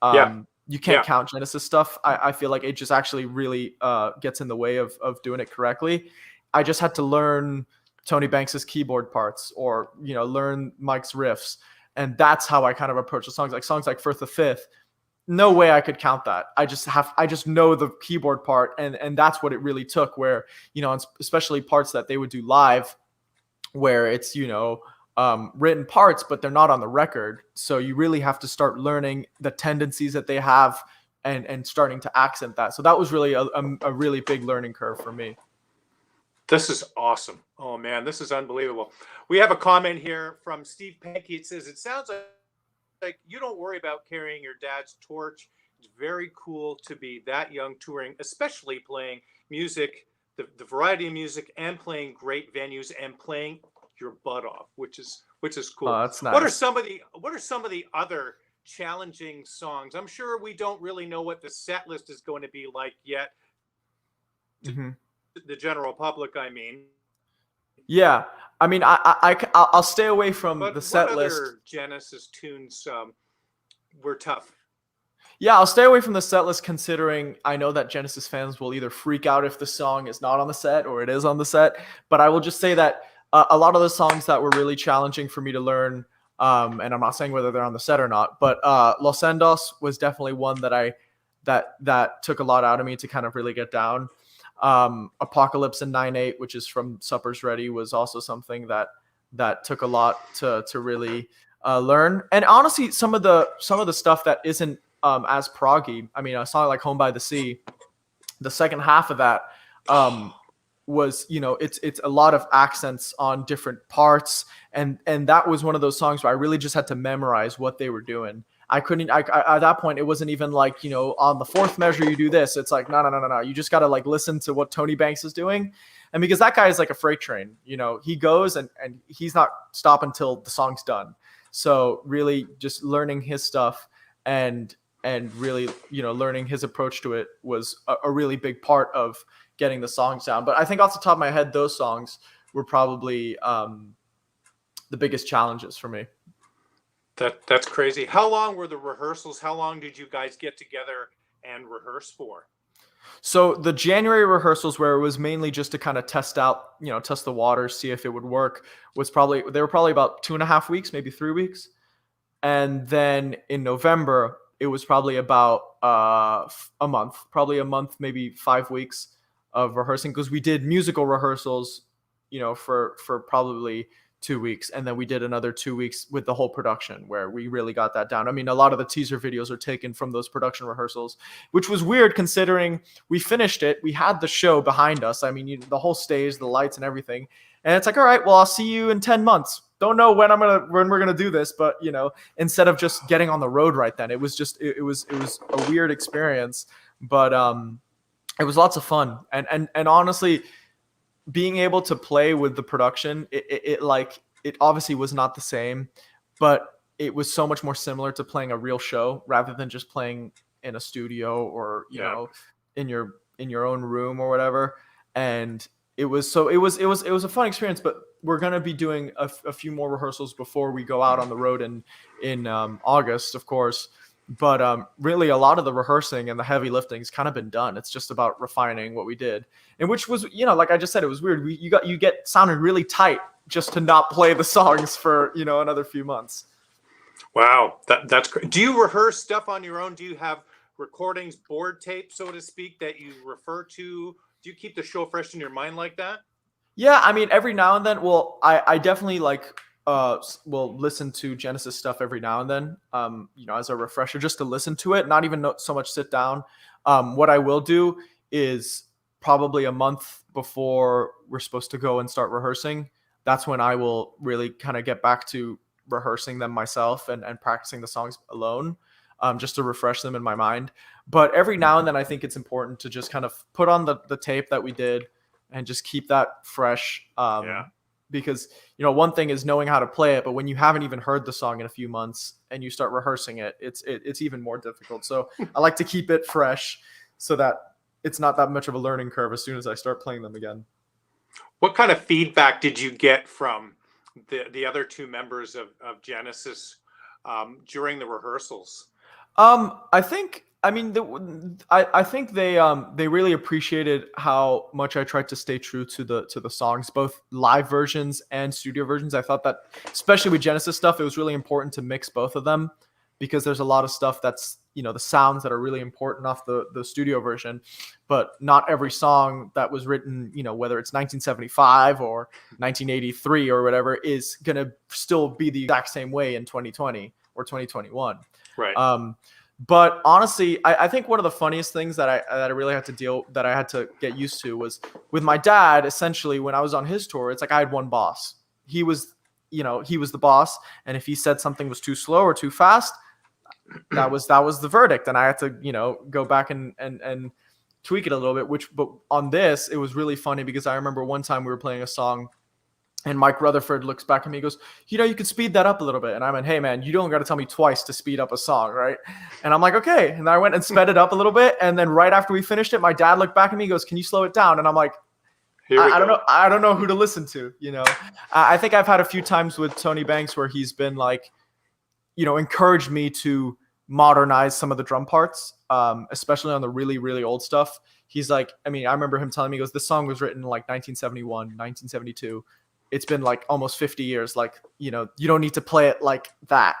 Yeah. You can't Yeah. count Genesis stuff. I feel like it just actually really gets in the way of doing it correctly. I just had to learn Tony Banks's keyboard parts, or learn Mike's riffs, and that's how I kind of approach the songs like Firth the Fifth. No way I could count that. I just know the keyboard part, and that's what it really took. Where especially parts that they would do live, where it's written parts, but they're not on the record. So you really have to start learning the tendencies that they have, and starting to accent that. So that was really a really big learning curve for me. This is awesome. Oh man, this is unbelievable. We have a comment here from Steve Pankey. It says, it sounds like you don't worry about carrying your dad's torch. It's very cool to be that young touring, especially playing music, the variety of music, and playing great venues and playing your butt off, which is cool. Oh, that's nice. What are some of the other challenging songs? I'm sure we don't really know what the set list is going to be like yet. Mm-hmm. The general public, I mean. Yeah, I mean, I'll stay away from the set list. What other Genesis tunes were tough? Yeah, I'll stay away from the set list, considering I know that Genesis fans will either freak out if the song is not on the set or it is on the set. But I will just say that a lot of the songs that were really challenging for me to learn, and I'm not saying whether they're on the set or not, but Los Endos was definitely one that took a lot out of me to kind of really get down. Apocalypse and 9/8, which is from Supper's Ready, was also something that took a lot to really learn. And honestly, some of the stuff that isn't as proggy. I mean, a song like Home by the Sea, the second half of that was, it's a lot of accents on different parts, and that was one of those songs where I really just had to memorize what they were doing. I couldn't. I at that point, it wasn't even like, on the fourth measure you do this. It's like no. You just got to like listen to what Tony Banks is doing, and because that guy is like a freight train, he goes and he's not stopping until the song's done. So really, just learning his stuff and really, learning his approach to it was a really big part of getting the songs down. But I think off the top of my head, those songs were probably the biggest challenges for me. That's crazy. How long were the rehearsals? How long did you guys get together and rehearse for? So the January rehearsals, where it was mainly just to kind of test the waters, see if it would work, they were probably about 2.5 weeks, maybe 3 weeks. And then in November, it was probably about a month, maybe 5 weeks of rehearsing, because we did musical rehearsals, for probably 2 weeks, and then we did another 2 weeks with the whole production, where we really got that down. I mean, a lot of the teaser videos are taken from those production rehearsals, which was weird considering we finished it. We had the show behind us. I mean, the whole stage, the lights and everything. And it's like, all right, well, I'll see you in 10 months. Don't know when we're gonna do this, but instead of just getting on the road right then, it was a weird experience, but it was lots of fun. And honestly, being able to play with the production, it obviously was not the same, but it was so much more similar to playing a real show rather than just playing in a studio or in your own room or whatever. And it was a fun experience. But we're gonna be doing a few more rehearsals before we go out on the road in August, of course. But really, a lot of the rehearsing and the heavy lifting has kind of been done. It's just about refining what we did, and which was, like I just said, it was weird. You get sounding really tight just to not play the songs for another few months. Wow, that's great. Do you rehearse stuff on your own? Do you have recordings, board tape, so to speak, that you refer to? Do you keep the show fresh in your mind like that? Yeah, I mean, every now and then. Well, I definitely will listen to Genesis stuff every now and then, as a refresher, just to listen to it, not even so much sit down. What I will do is probably a month before we're supposed to go and start rehearsing. That's when I will really kind of get back to rehearsing them myself and practicing the songs alone, just to refresh them in my mind. But every now and then, I think it's important to just kind of put on the tape that we did, and just keep that fresh. Yeah. Because, you know, one thing is knowing how to play it, but when you haven't even heard the song in a few months and you start rehearsing it, it's even more difficult. So I like to keep it fresh so that it's not that much of a learning curve as soon as I start playing them again. What kind of feedback did you get from the other two members of Genesis during the rehearsals? I think, I mean, I think they really appreciated how much I tried to stay true to the songs, both live versions and studio versions. I thought that, especially with Genesis stuff, it was really important to mix both of them, because there's a lot of stuff that's, you know, the sounds that are really important off the studio version, but not every song that was written, you know, whether it's 1975 or 1983 or whatever, is gonna still be the exact same way in 2020 or 2021. Right. But honestly, I think one of the funniest things that I really had to get used to was with my dad. Essentially, when I was on his tour, it's like I had one boss. He was the boss, and if he said something was too slow or too fast, that was the verdict, and I had to, you know, go back and tweak it a little bit. But on this, it was really funny because I remember one time we were playing a song, and Mike Rutherford looks back at me and goes, you know, you could speed that up a little bit. And I went, hey, man, you don't got to tell me twice to speed up a song, right? And I'm like, okay. And I went and sped it up a little bit. And then right after we finished it, my dad looked back at me and goes, can you slow it down? And I'm like, I don't know who to listen to, you know. I think I've had a few times with Tony Banks where he's been like, you know, encouraged me to modernize some of the drum parts, especially on the really, really old stuff. He's like, I mean, I remember him telling me, he goes, this song was written in like 1971, 1972. It's been like almost 50 years. Like, you know, you don't need to play it like that.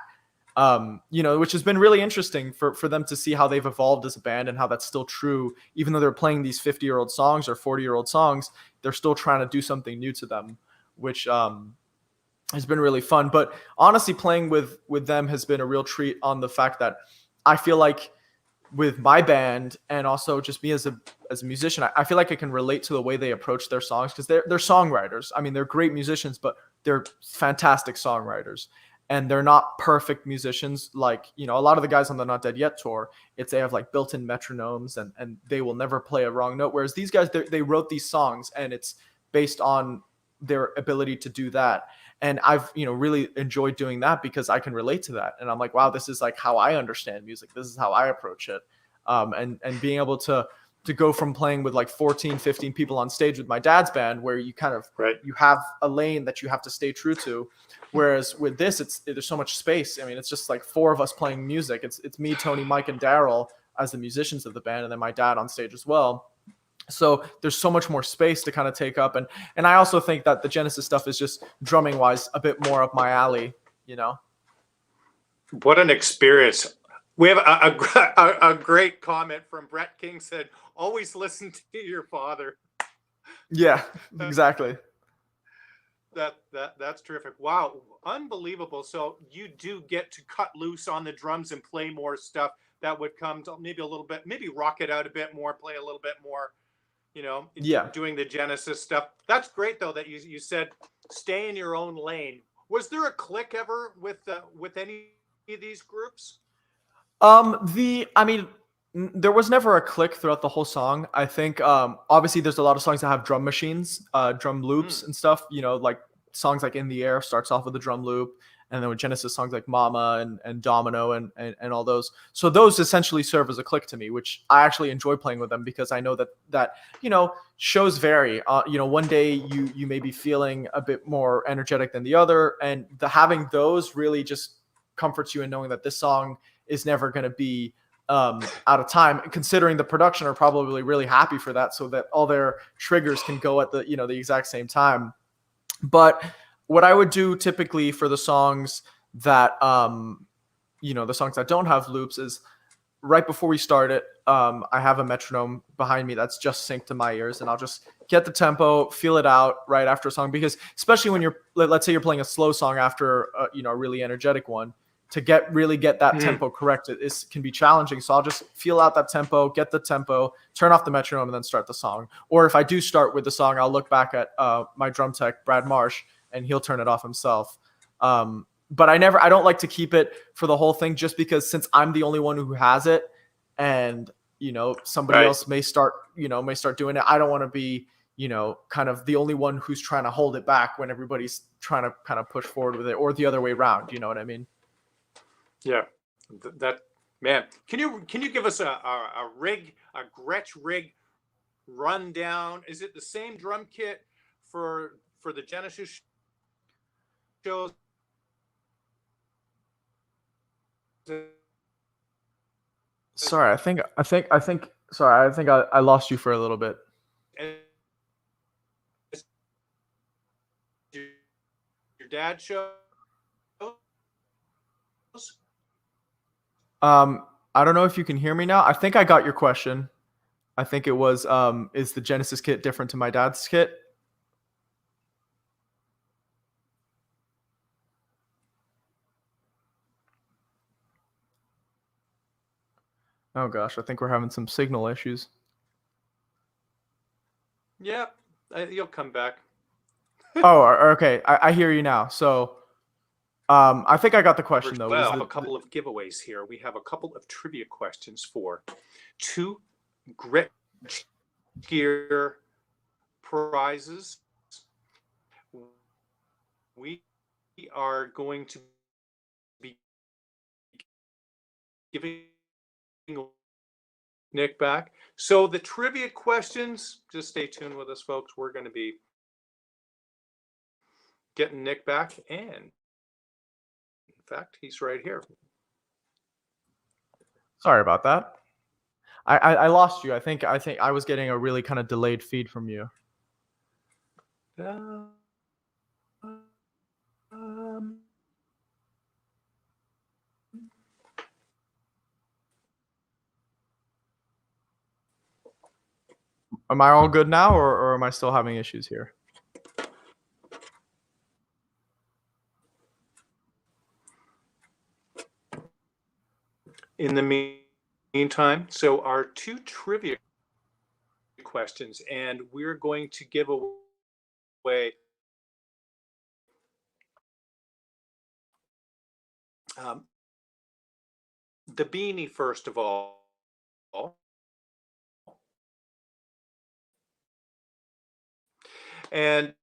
You know, which has been really interesting for them to see how they've evolved as a band and how that's still true. Even though they're playing these 50-year-old songs or 40-year-old songs, they're still trying to do something new to them, which has been really fun. But honestly, playing with them has been a real treat on the fact that I feel like with my band and also just me as a musician, I feel like I can relate to the way they approach their songs, because they're songwriters. I mean, they're great musicians, but they're fantastic songwriters, and they're not perfect musicians. Like, you know, a lot of the guys on the Not Dead Yet tour, they have like built-in metronomes and they will never play a wrong note. Whereas these guys, they wrote these songs and it's based on their ability to do that. And I've, you know, really enjoyed doing that because I can relate to that. And I'm like, wow, this is like how I understand music. This is how I approach it. And being able to go from playing with like 14, 15 people on stage with my dad's band, where you kind of, you have a lane that you have to stay true to. Whereas with this, there's so much space. I mean, it's just like four of us playing music. It's me, Tony, Mike, and Daryl as the musicians of the band, and then my dad on stage as well. So there's so much more space to kind of take up. And I also think that the Genesis stuff is just drumming wise a bit more up my alley, you know? What an experience. We have a great comment from Brett King, said, always listen to your father. Yeah, exactly. That's terrific. Wow. Unbelievable. So you do get to cut loose on the drums and play more stuff that would come to maybe a little bit, maybe rock it out a bit more, play a little bit more, you know, doing the Genesis stuff. That's great though, that you said stay in your own lane. Was there a click ever with any of these groups? I mean, there was never a click throughout the whole song. I think obviously there's a lot of songs that have drum machines, drum loops and stuff, you know, like songs like In the Air starts off with a drum loop, and then with Genesis songs like Mama and Domino and all those. So those essentially serve as a click to me, which I actually enjoy playing with them, because I know that you know, shows vary. You know, one day you may be feeling a bit more energetic than the other, and having those really just comforts you in knowing that this song is never going to be out of time, considering the production are probably really happy for that, so that all their triggers can go at the, you know, the exact same time. But what I would do typically for the songs that, you know, the songs that don't have loops is right before we start it, I have a metronome behind me that's just synced to my ears, and I'll just get the tempo, feel it out right after a song, because especially when let's say you're playing a slow song after, you know, a really energetic one, to get that tempo correct, it can be challenging. So I'll just feel out that tempo, get the tempo, turn off the metronome, and then start the song. Or if I do start with the song, I'll look back at my drum tech, Brad Marsh, and he'll turn it off himself. But I don't like to keep it for the whole thing, just because since I'm the only one who has it, and, you know, somebody else may start doing it, I don't want to be, kind of the only one who's trying to hold it back when everybody's trying to kind of push forward with it, or the other way around. You know what I mean? Yeah, that man. Can you give us a Gretsch rig rundown? Is it the same drum kit for the Genesis shows? Sorry, I think I lost you for a little bit. Your dad shows? I don't know if you can hear me now. I think I got your question. I think it was, is the Genesis kit different to my dad's kit? Oh gosh, I think we're having some signal issues. Yeah, you'll come back. Oh, okay. I hear you now. So, I think I got the question though. Well, a couple of giveaways here. We have a couple of trivia questions for 2 Gretsch gear prizes. We are going to be giving Nick back. So the trivia questions, just stay tuned with us, folks. We're going to be getting Nick back, and in fact, he's right here. Sorry about that. I lost you. I think I was getting a really kind of delayed feed from you. Am I all good now, or am I still having issues here? In the meantime, so our 2 trivia questions, and we're going to give away the beanie first of all. And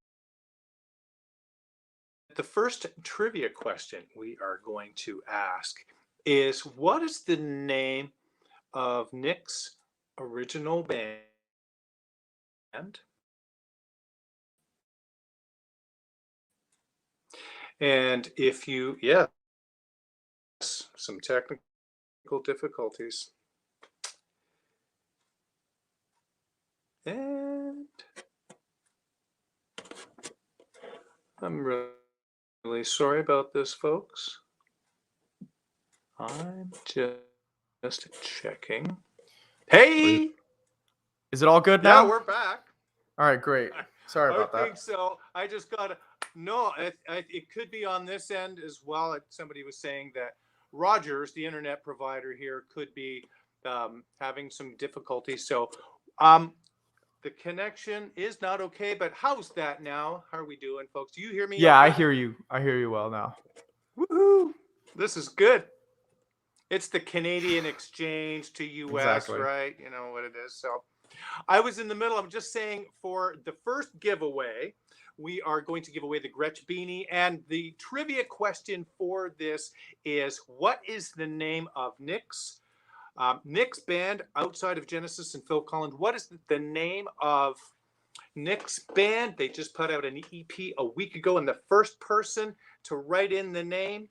the first trivia question we are going to ask is, what is the name of Nick's original band? And if you, yes, some technical difficulties. And I'm really sorry about this, folks. I'm just checking. Hey! Is it all good now? Yeah, we're back. All right, great. Sorry about that. I think so. I just got no. It could be on this end as well. Somebody was saying that Rogers, the internet provider here, could be having some difficulties. So, the connection is not okay. But how's that now? How are we doing, folks? Do you hear me? Yeah, okay? I hear you. I hear you well now. Woohoo! This is good. It's the Canadian exchange to US, Exactly. right? You know what it is. So I was in the middle. I'm just saying, for the first giveaway, we are going to give away the Gretsch beanie. And the trivia question for this is, what is the name of Nick's band outside of Genesis and Phil Collins? What is the name of Nick's band? They just put out an EP a week ago, and the first person to write in the name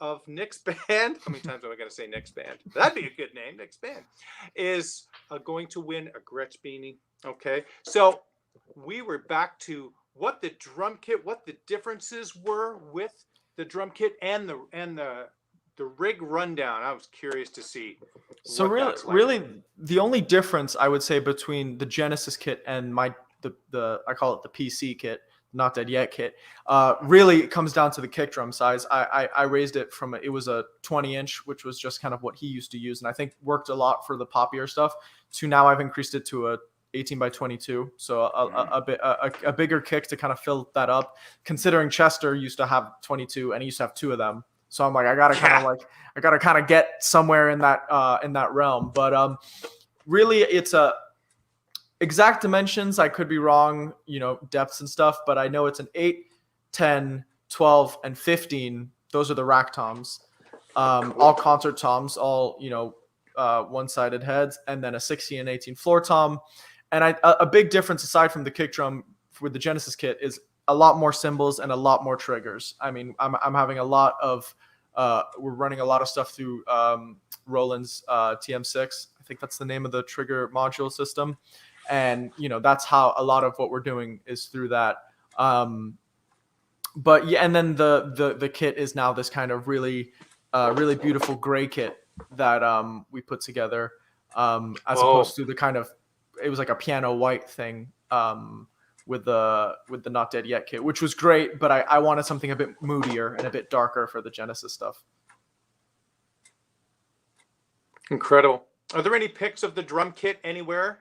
of Nick's band, how many times am I going to say Nick's band? That'd be a good name, Nick's band, is going to win a Gretsch beanie. Okay, so we were back to what the drum kit, what the differences were with the drum kit and the rig rundown. I was curious to see. So really, the only difference I would say between the Genesis kit and the I call it the PC kit, Not Dead Yet kit, really it comes down to the kick drum size. I raised it from it was a 20-inch, which was just kind of what he used to use, and I think worked a lot for the poppier stuff. To now I've increased it to a 18 by 22, so a bigger kick to kind of fill that up. Considering Chester used to have 22, and he used to have 2 of them, so I'm like, I gotta kind of get somewhere in that realm. But really, Exact dimensions, I could be wrong, depths and stuff, but I know it's an 8, 10, 12, and 15. Those are the rack toms. All concert toms, all, one-sided heads, and then a 16 and 18 floor tom. And a big difference aside from the kick drum with the Genesis kit is a lot more cymbals and a lot more triggers. I mean, I'm having a lot of we're running a lot of stuff through Roland's TM6. I think that's the name of the trigger module system. And, that's how a lot of what we're doing is through that. But yeah, and then the kit is now this kind of really beautiful gray kit that we put together as opposed to the kind of, it was like a piano white thing with the Not Dead Yet kit, which was great, but I wanted something a bit moodier and a bit darker for the Genesis stuff. Incredible. Are there any pics of the drum kit anywhere?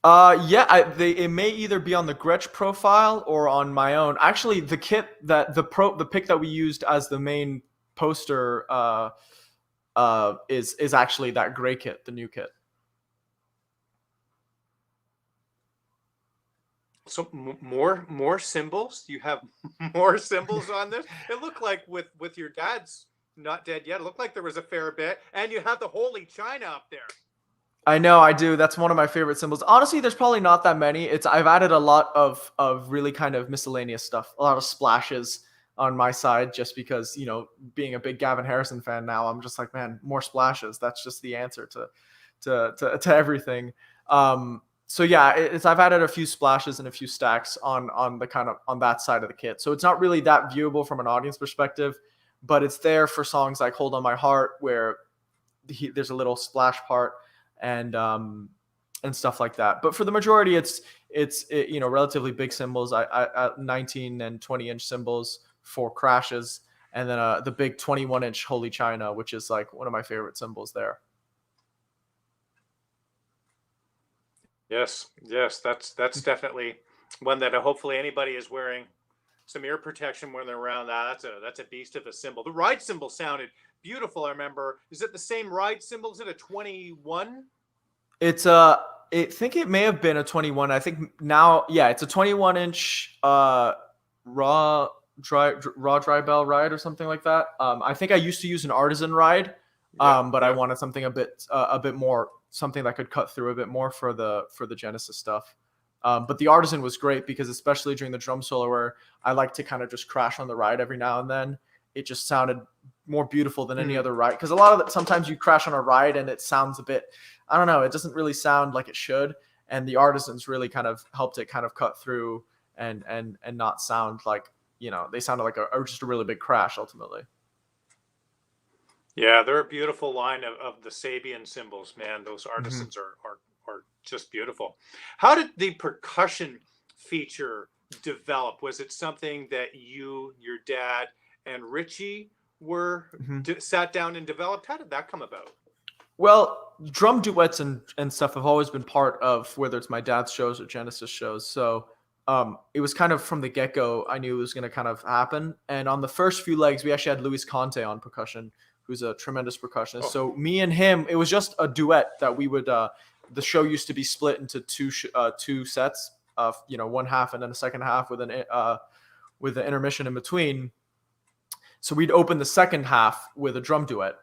Yeah, it may either be on the Gretsch profile or on my own. Actually, the kit that the pic that we used as the main poster is actually that gray kit, the new kit. So more cymbals? You have more cymbals on this? It looked like with your dad's Not Dead Yet, it looked like there was a fair bit, and you have the Holy China up there. I know, I do. That's one of my favorite cymbals. Honestly, there's probably not that many. I've added a lot of really kind of miscellaneous stuff, a lot of splashes on my side, just because, being a big Gavin Harrison fan now, I'm just like, man, more splashes. That's just the answer to everything. So yeah, I've added a few splashes and a few stacks on the kind of on that side of the kit. So it's not really that viewable from an audience perspective, but it's there for songs like Hold on My Heart, where there's a little splash part and stuff like that. But for the majority, it's relatively big cymbals. I 19 and 20-inch cymbals for crashes, and then the big 21-inch Holy China, which is like one of my favorite cymbals there. Yes, that's definitely one that hopefully anybody is wearing some ear protection when they're around that. That's a beast of a cymbal. The ride cymbal sounded beautiful. I remember. Is it the same ride cymbal? Is it a 21? It's I think it may have been a 21. I think now, yeah, it's a 21-inch raw dry bell ride or something like that. I think I used to use an artisan ride, but I wanted something a bit more, something that could cut through a bit more for the Genesis stuff. But the artisan was great because, especially during the drum solo, where I like to kind of just crash on the ride every now and then, it just sounded more beautiful than any other ride. Because a lot of sometimes you crash on a ride and it sounds a bit, I don't know, it doesn't really sound like it should. And the artisans really kind of helped it kind of cut through and not sound like, they sounded like just a really big crash ultimately. Yeah, they're a beautiful line of the Sabian cymbals, man. Those artisans are just beautiful. How did the percussion feature develop? Was it something that you, your dad, and Richie sat down and developed? How did that come about? Well, drum duets and stuff have always been part of whether it's my dad's shows or Genesis shows. So it was kind of from the get-go, I knew it was going to kind of happen. And on the first few legs, we actually had Luis Conte on percussion, who's a tremendous percussionist. So me and him, it was just a duet that we would, the show used to be split into two sets of, one half and then a second half with an intermission in between. So we'd open the second half with a drum duet,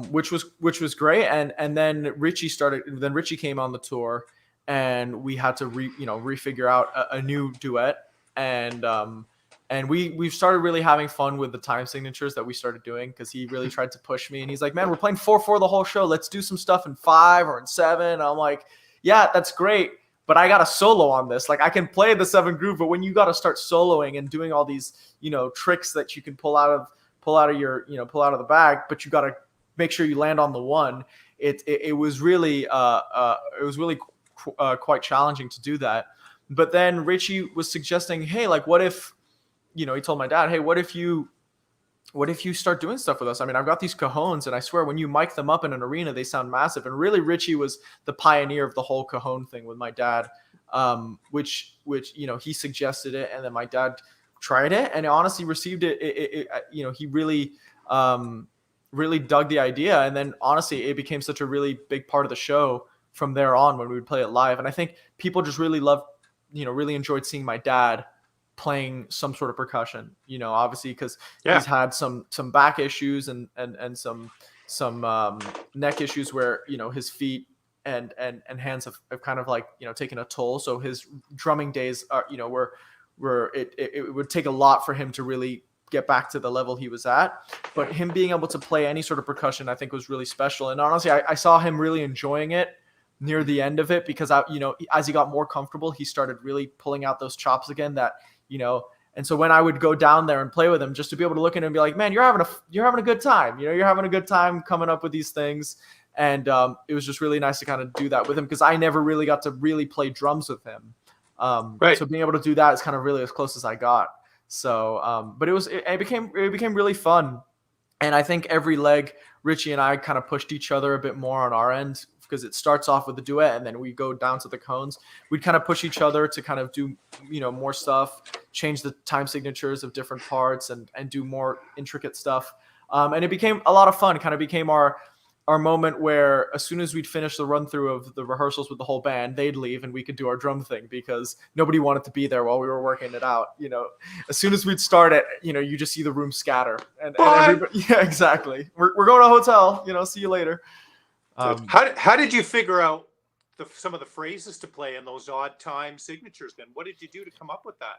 which was great. And then Richie came on the tour, and we had to refigure out a new duet. And we've started really having fun with the time signatures that we started doing, because he really tried to push me, and he's like, man, we're playing 4/4 the whole show. Let's do some stuff in 5 or in 7. And I'm like, yeah, that's great, but I got a solo on this. Like, I can play the 7 groove, but when you got to start soloing and doing all these, tricks that you can pull out of the bag, but you got to make sure you land on the 1. It was really quite challenging to do that. But then Richie was suggesting, hey, like, what if, he told my dad, hey, what if you start doing stuff with us? I mean, I've got these cajones, and I swear when you mic them up in an arena, they sound massive. And really, Richie was the pioneer of the whole cajon thing with my dad, which he suggested it, and then my dad tried it and honestly received it. He really dug the idea, and then honestly, it became such a really big part of the show from there on when we would play it live. And I think people just really loved, really enjoyed seeing my dad playing some sort of percussion, obviously because he's had some back issues and some neck issues where, his feet and hands have kind of like, taken a toll. So his drumming days are, it would take a lot for him to really get back to the level he was at. But him being able to play any sort of percussion, I think was really special. And honestly, I saw him really enjoying it near the end of it because as he got more comfortable, he started really pulling out those chops again that, and so when I would go down there and play with him, just to be able to look at him and be like, man, you're having a good time. You're having a good time coming up with these things. And it was just really nice to kind of do that with him because I never really got to really play drums with him. So being able to do that is kind of really as close as I got. So, but it became really fun. And I think every leg, Richie and I kind of pushed each other a bit more on our end because it starts off with the duet and then we go down to the cones. We'd kind of push each other to kind of do, more stuff, change the time signatures of different parts and do more intricate stuff. And it became a lot of fun. It kind of became our moment where as soon as we'd finish the run through of the rehearsals with the whole band, they'd leave and we could do our drum thing because nobody wanted to be there while we were working it out. As soon as we'd start it, you just see the room scatter and everybody, yeah, exactly. We're going to a hotel, see you later. How did you figure out some of the phrases to play in those odd time signatures then? What did you do to come up with that?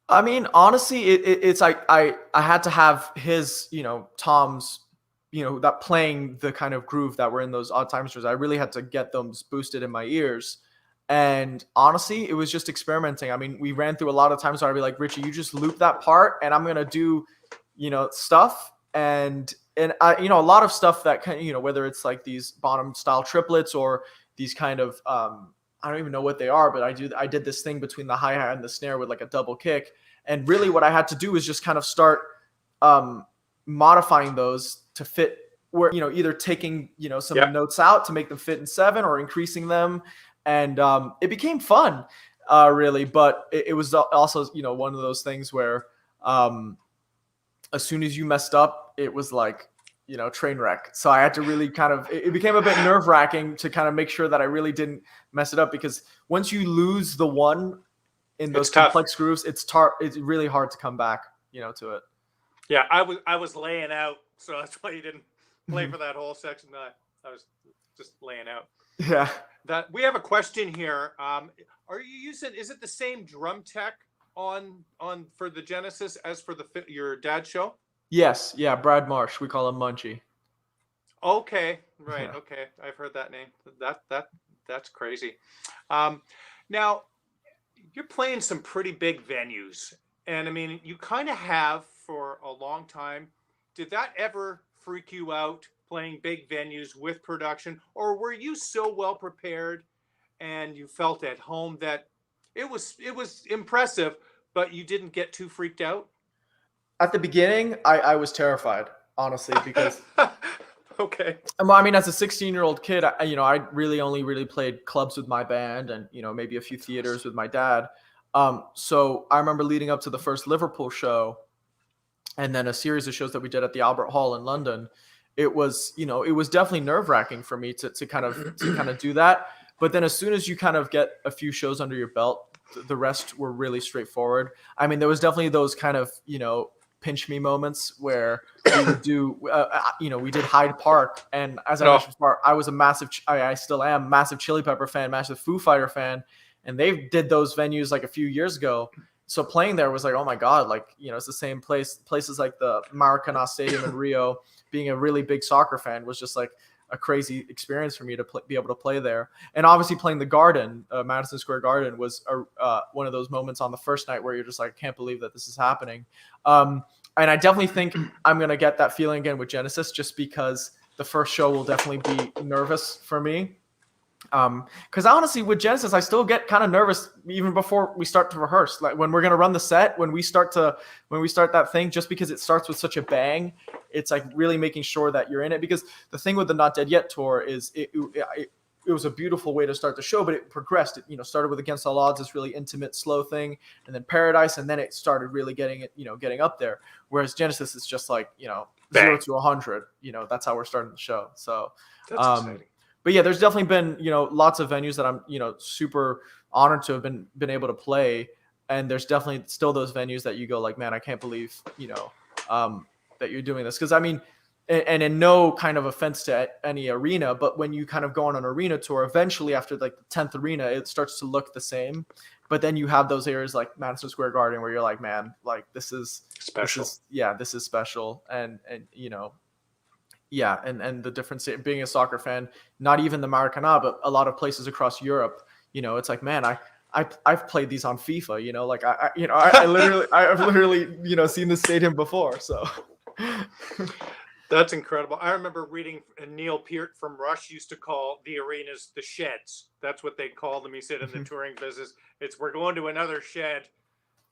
I mean, honestly, it's like I had to have his, Tom's, that playing the kind of groove that were in those odd time signatures. I really had to get those boosted in my ears. And honestly, it was just experimenting. I mean, we ran through a lot of times where I'd be like, Richie, you just loop that part and I'm going to do, stuff. And I, a lot of stuff that kind of, whether it's like these bottom style triplets or these kind of, I don't even know what they are, but I did this thing between the hi-hat and the snare with like a double kick. And really what I had to do is just kind of start modifying those to fit where, either taking, some notes out to make them fit in 7 or increasing them. And it became fun, really. But it was also, one of those things where as soon as you messed up, it was like, train wreck. So I had to really kind of, it became a bit nerve wracking to kind of make sure that I really didn't mess it up because once you lose the one in those complex grooves, it's really hard to come back, to it. Yeah. I was laying out. So that's why you didn't play for that whole section. I was just laying out. Yeah. That we have a question here. Are you using, is it the same drum tech on for the Genesis as for your dad's show? Yes. Yeah. Brad Marsh. We call him Munchie. Okay. Right. Yeah. Okay. I've heard that name. That's crazy. Now you're playing some pretty big venues and I mean, you kind of have for a long time. Did that ever freak you out playing big venues with production or were you so well prepared and you felt at home that it was impressive, but you didn't get too freaked out? At the beginning, I was terrified, honestly, because okay. I mean, as a 16-year-old kid, I really only played clubs with my band and, maybe a few theaters with my dad. So I remember leading up to the first Liverpool show and then a series of shows that we did at the Albert Hall in London. It was definitely nerve-wracking for me to kind of do that. But then as soon as you kind of get a few shows under your belt, the rest were really straightforward. I mean, there was definitely those kind of, pinch me moments where we would do, we did Hyde Park. And as I mentioned before, I was I still am massive Chili Pepper fan, massive Foo Fighter fan. And they did those venues like a few years ago. So playing there was like, oh my God, like, it's the same places like the Maracanã Stadium in Rio. Being a really big soccer fan was just like a crazy experience for me to be able to play there. And obviously playing the Garden, Madison Square Garden was one of those moments on the first night where you're just like, I can't believe that this is happening. And I definitely think I'm going to get that feeling again with Genesis just because the first show will definitely be nervous for me. Because honestly, with Genesis, I still get kind of nervous even before we start to rehearse. Like when we're gonna run the set, when we start that thing, just because it starts with such a bang, it's like really making sure that you're in it. Because the thing with the Not Dead Yet tour is it was a beautiful way to start the show, but it progressed. It started with Against All Odds, this really intimate, slow thing, and then Paradise, and then it started really getting up there. Whereas Genesis is just like 0 to 100. That's how we're starting the show. So that's exciting. but yeah, there's definitely been, lots of venues that I'm, super honored to have been able to play. And there's definitely still those venues that you go like, man, I can't believe, that you're doing this. Cause I mean, and in no kind of offense to any arena, but when you kind of go on an arena tour, eventually after like the 10th arena, it starts to look the same. But then you have those areas like Madison Square Garden where you're like, man, like this is Special. this is special. And yeah, and the difference being a soccer fan, not even the Maracana, but a lot of places across Europe, it's like, man, I've played these on FIFA, like I've literally, seen the stadium before. So That's incredible. I remember reading Neil Peart from Rush used to call the arenas the sheds. That's what they called them. He said in the touring business, we're going to another shed.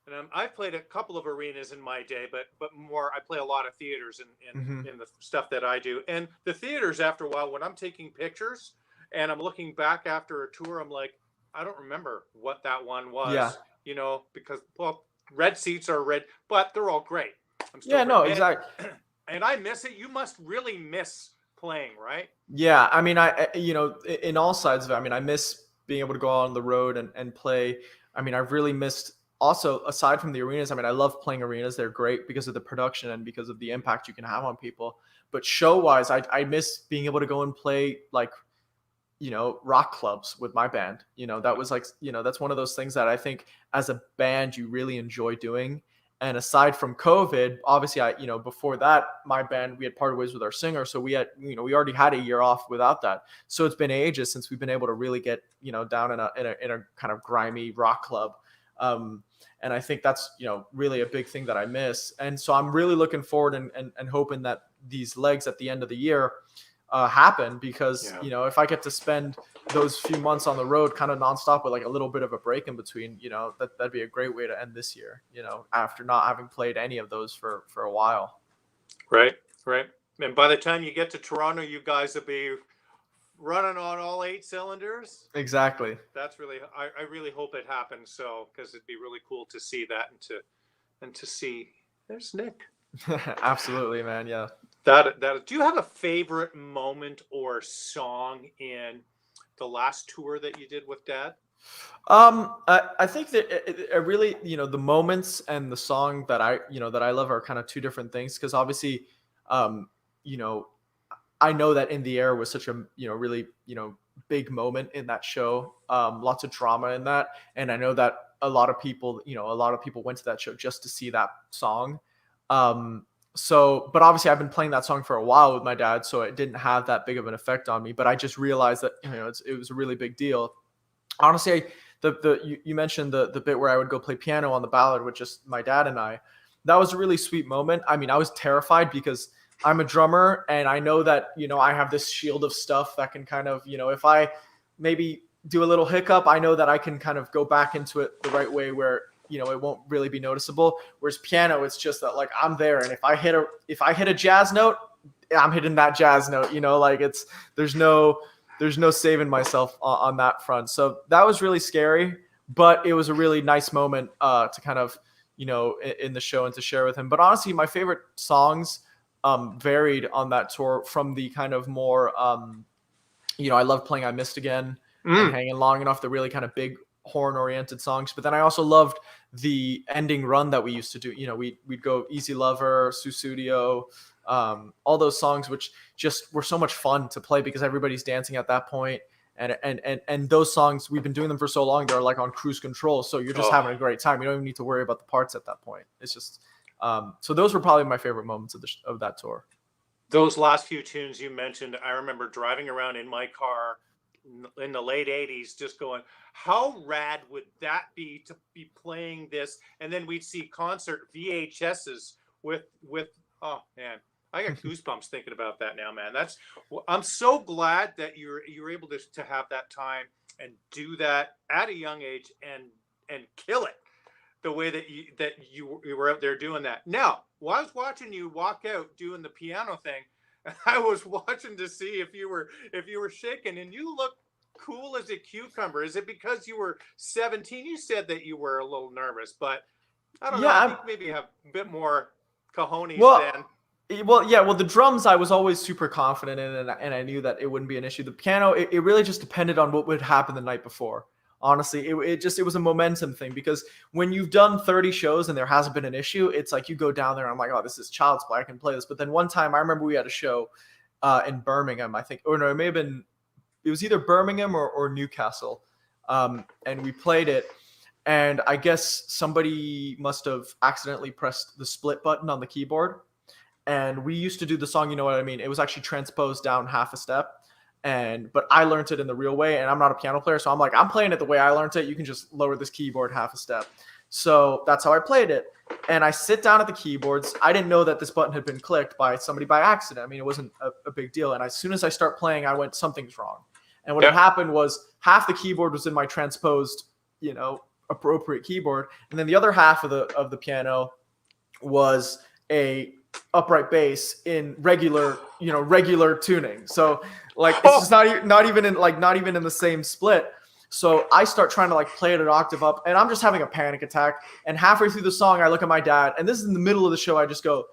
And I've played a couple of arenas in my day, but more, I play a lot of theaters in the stuff that I do. And the theaters, after a while, when I'm taking pictures and I'm looking back after a tour, I'm like, I don't remember what that one was, because, well, red seats are red, but they're all great. Exactly. And I miss it. You must really miss playing, right? Yeah, I mean, in all sides of it, I mean, I miss being able to go out on the road and play. I mean, I've really missed also, aside from the arenas. I mean, I love playing arenas. They're great because of the production and because of the impact you can have on people. But show-wise, I miss being able to go and play like, rock clubs with my band. That was like, that's one of those things that I think as a band you really enjoy doing. And aside from COVID, obviously, before that, my band, we had parted ways with our singer. So we had, we already had a year off without that. So it's been ages since we've been able to really get, down in a kind of grimy rock club. And I think that's, really a big thing that I miss. And so I'm really looking forward and hoping that these legs at the end of the year happen, because, if I get to spend those few months on the road kind of nonstop with like a little bit of a break in between, that'd be a great way to end this year, after not having played any of those for a while. Right. And by the time you get to Toronto, you guys will be running on all 8 cylinders. Exactly. That's really, I really hope it happens. So, because it'd be really cool to see that and to see, there's Nick. Absolutely, man. Yeah. Do you have a favorite moment or song in the last tour that you did with Dad? I think that it really, the moments and the song that I love are kind of two different things. Cause obviously, I know that In the Air was such a, really, big moment in that show. Lots of drama in that. And I know that a lot of people went to that show just to see that song. But obviously I've been playing that song for a while with my dad, so it didn't have that big of an effect on me, but I just realized that, it was a really big deal. Honestly, you mentioned the bit where I would go play piano on the ballad with just my dad and I. That was a really sweet moment. I mean, I was terrified because I'm a drummer and I know that, I have this shield of stuff that can kind of, if I maybe do a little hiccup, I know that I can kind of go back into it the right way where, it won't really be noticeable. Whereas piano, it's just that like I'm there, and if I hit a jazz note, I'm hitting that jazz note. Like there's no saving myself on that front. So that was really scary, but it was a really nice moment to kind of in the show and to share with him. But honestly, my favorite songs varied on that tour from the kind of more I love playing I Missed Again and Hanging Long Enough, the really kind of big horn-oriented songs. But then I also loved the ending run that we used to do. We'd go Easy Lover, Susudio, all those songs, which just were so much fun to play because everybody's dancing at that point. And those songs, we've been doing them for so long, they're like on cruise control. So you're just having a great time. You don't even need to worry about the parts at that point. It's just, so those were probably my favorite moments of that tour. Those last few tunes you mentioned, I remember driving around in my car in the late 80s just going, how rad would that be to be playing this? And then we'd see concert VHSs with oh man, I got goosebumps thinking about that now, man. I'm so glad that you're able to have that time and do that at a young age and kill it the way that you were out there doing that. Now, while I was watching you walk out doing the piano thing, I was watching to see if you were shaking, and you look cool as a cucumber. Is it because you were 17? You said that you were a little nervous, but I don't know. I think maybe you have a bit more cojones then. Well, yeah, well, the drums I was always super confident in, and I knew that it wouldn't be an issue. The piano, it really just depended on what would happen the night before. Honestly, it was a momentum thing, because when you've done 30 shows and there hasn't been an issue, it's like you go down there and I'm like, oh, this is child's play, I can play this. But then one time I remember we had a show in Birmingham, I think, or no, it was either Birmingham or Newcastle, and we played it. And I guess somebody must have accidentally pressed the split button on the keyboard, and we used to do the song, you know what I mean? It was actually transposed down half a step. But I learned it in the real way, and I'm not a piano player, so I'm like, I'm playing it the way I learned it. You can just lower this keyboard half a step. So that's how I played it. And I sit down at the keyboards. I didn't know that this button had been clicked by somebody by accident. I mean, it wasn't a big deal. And as soon as I start playing, I went, something's wrong. And what had happened was half the keyboard was in my transposed, appropriate keyboard, and then the other half of the piano was a upright bass in regular tuning. So like it's just not even in the same split. So I start trying to like play it an octave up, and I'm just having a panic attack. And halfway through the song, I look at my dad, and this is in the middle of the show. I just go,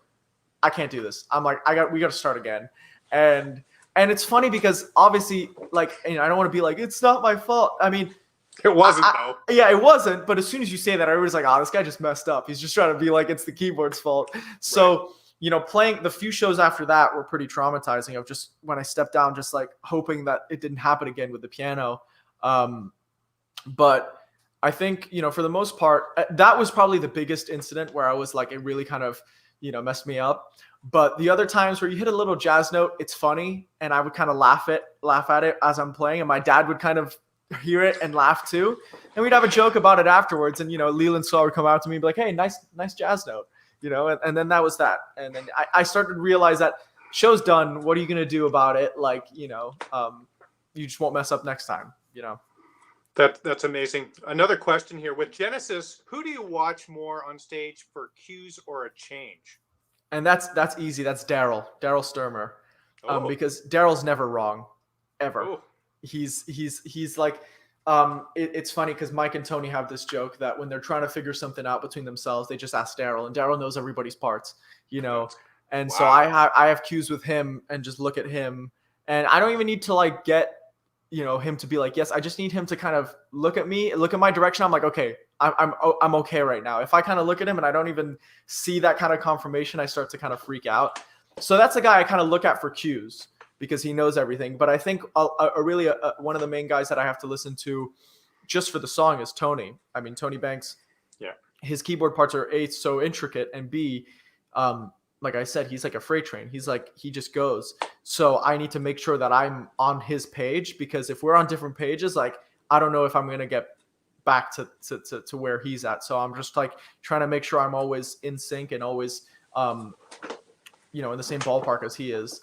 I can't do this. I'm like, we got to start again. And it's funny because obviously, like, I don't want to be like, it's not my fault. I mean, it wasn't though. Yeah, it wasn't. But as soon as you say that, everybody's like, oh, this guy just messed up. He's just trying to be like, it's the keyboard's fault. So, playing the few shows after that were pretty traumatizing, of just when I stepped down, just like hoping that it didn't happen again with the piano. But I think, for the most part, that was probably the biggest incident where I was like, it really kind of, messed me up. But the other times where you hit a little jazz note, it's funny. And I would kind of laugh at it as I'm playing. And my dad would kind of hear it and laugh too. And we'd have a joke about it afterwards. And, Leland Saw would come out to me and be like, hey, nice jazz note, and then that was that. And then I started to realize that show's done. What are you going to do about it? Like, you just won't mess up next time, That's amazing. Another question here with Genesis, who do you watch more on stage for cues or a change? And that's easy. That's Daryl Sturmer. Because Daryl's never wrong, ever. Oh. He's like, it's funny because Mike and Tony have this joke that when they're trying to figure something out between themselves, they just ask Daryl, and Daryl knows everybody's parts, And wow. So I have cues with him and just look at him, and I don't even need to like get, him to be like, yes, I just need him to kind of look at me, look at my direction. I'm like, okay, I'm okay right now. If I kind of look at him and I don't even see that kind of confirmation, I start to kind of freak out. So that's a guy I kind of look at for cues, because he knows everything. But I think one of the main guys that I have to listen to just for the song is Tony. I mean, Tony Banks. Yeah. His keyboard parts are A, so intricate, and B, like I said, he's like a freight train. He's like, he just goes. So I need to make sure that I'm on his page, because if we're on different pages, like, I don't know if I'm going to get back to where he's at. So I'm just like trying to make sure I'm always in sync and always, in the same ballpark as he is.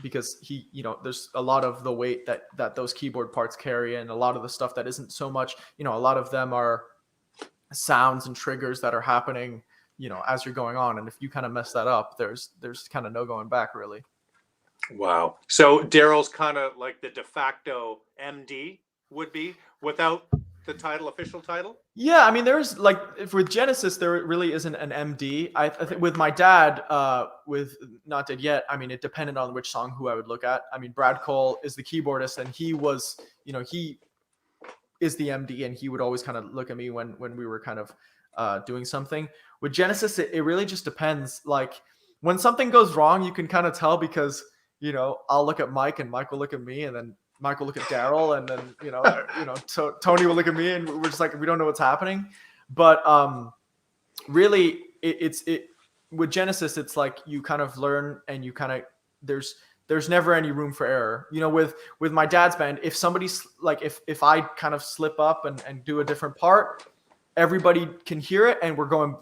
Because he, there's a lot of the weight that those keyboard parts carry, and a lot of the stuff that isn't so much, a lot of them are sounds and triggers that are happening, as you're going on. And if you kind of mess that up, there's kind of no going back, really. Wow. So Daryl's kind of like the de facto MD would be without the official title? Yeah, I mean, there's like, if with Genesis, there really isn't an MD. I think with my dad, with Not Dead Yet, I mean, it depended on which song, who I would look at. I mean, Brad Cole is the keyboardist, and he was, he is the MD, and he would always kind of look at me when we were kind of doing something. With Genesis, it really just depends. Like, when something goes wrong, you can kind of tell, because, I'll look at Mike, and Mike will look at me, and then Mike will look at Daryl, and then Tony will look at me, and we're just like, we don't know what's happening. But really, it's with Genesis, it's like you kind of learn, and you kind of there's never any room for error. With my dad's band, if somebody's like, if I kind of slip up and do a different part, everybody can hear it, and we're going,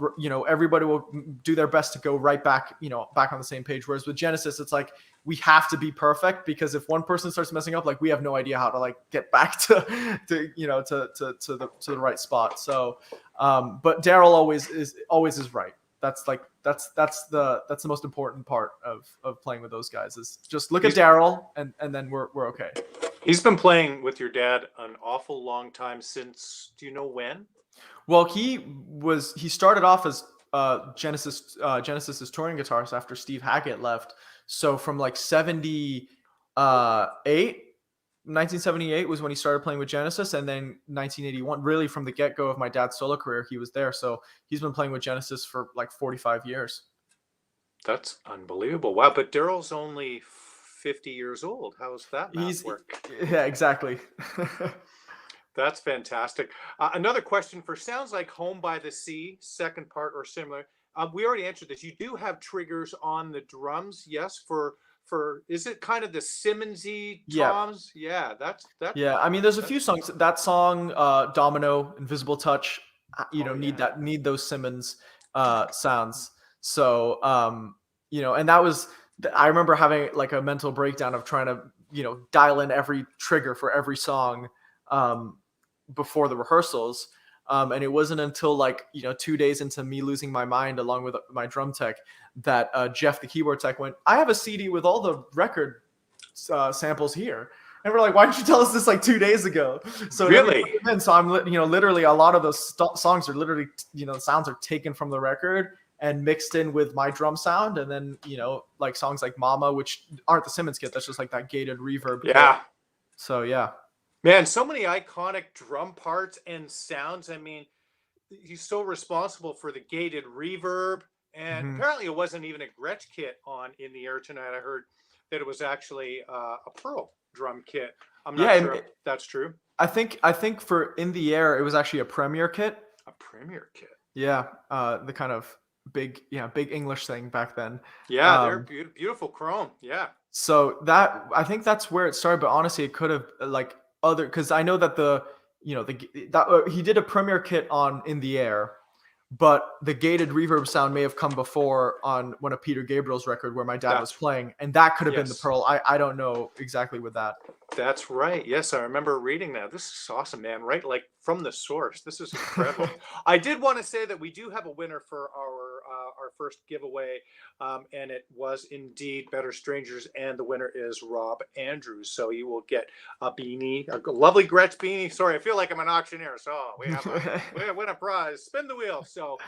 everybody will do their best to go right back, back on the same page. Whereas with Genesis, it's like, we have to be perfect, because if one person starts messing up, like, we have no idea how to like get back to the right spot. So, but Daryl always is right. That's the most important part of playing with those guys, is just look at Daryl, and then we're okay. He's been playing with your dad an awful long time, since, do you know when? Well, he started off as Genesis's touring guitarist after Steve Hackett left. So from like 1978 was when he started playing with Genesis, and then 1981, really from the get-go of my dad's solo career, he was there. So he's been playing with Genesis for like 45 years. That's unbelievable. Wow, but Daryl's only 50 years old. How's that math work? Yeah, exactly. That's fantastic. Another question for Sounds Like Home by the Sea, second part or similar. We already answered this. You do have triggers on the drums, yes, for is it kind of the Simmonsy toms? Yeah, that's that. Yeah, I mean, there's a few songs. That song, Domino, Invisible Touch, need those Simmons sounds. So, and that was, I remember having like a mental breakdown of trying to, dial in every trigger for every song before the rehearsals. And it wasn't until like, 2 days into me losing my mind along with my drum tech that Jeff, the keyboard tech, went, I have a CD with all the record samples here. And we're like, why didn't you tell us this like 2 days ago? So really, so I'm, literally a lot of those songs are literally, the sounds are taken from the record and mixed in with my drum sound. And then, like songs like Mama, which aren't the Simmons kit. That's just like that gated reverb. Yeah. Kit. So, yeah. Man, so many iconic drum parts and sounds. I mean, he's so responsible for the gated reverb. And apparently it wasn't even a Gretsch kit on In the Air Tonight. I heard that it was actually a Pearl drum kit. I'm not sure if that's true. I think for In the Air, it was actually a Premier kit. A Premier kit. Yeah. The kind of big English thing back then. Yeah, they're beautiful chrome. Yeah. So I think that's where it started, but honestly, it could have like because I know that he did a Premier kit on In the Air, but the gated reverb sound may have come before on one of Peter Gabriel's record where my dad was playing, and that could have been the Pearl. I don't know exactly with that. That's right. Yes, I remember reading that. This is awesome, man. Right, like from the source. This is incredible. I did want to say that we do have a winner for our first giveaway, and it was indeed Better Strangers, and the winner is Rob Andrews. So you will get a beanie, a lovely Gretsch beanie. Sorry, I feel like I'm an auctioneer. So we win a prize. Spin the wheel. So,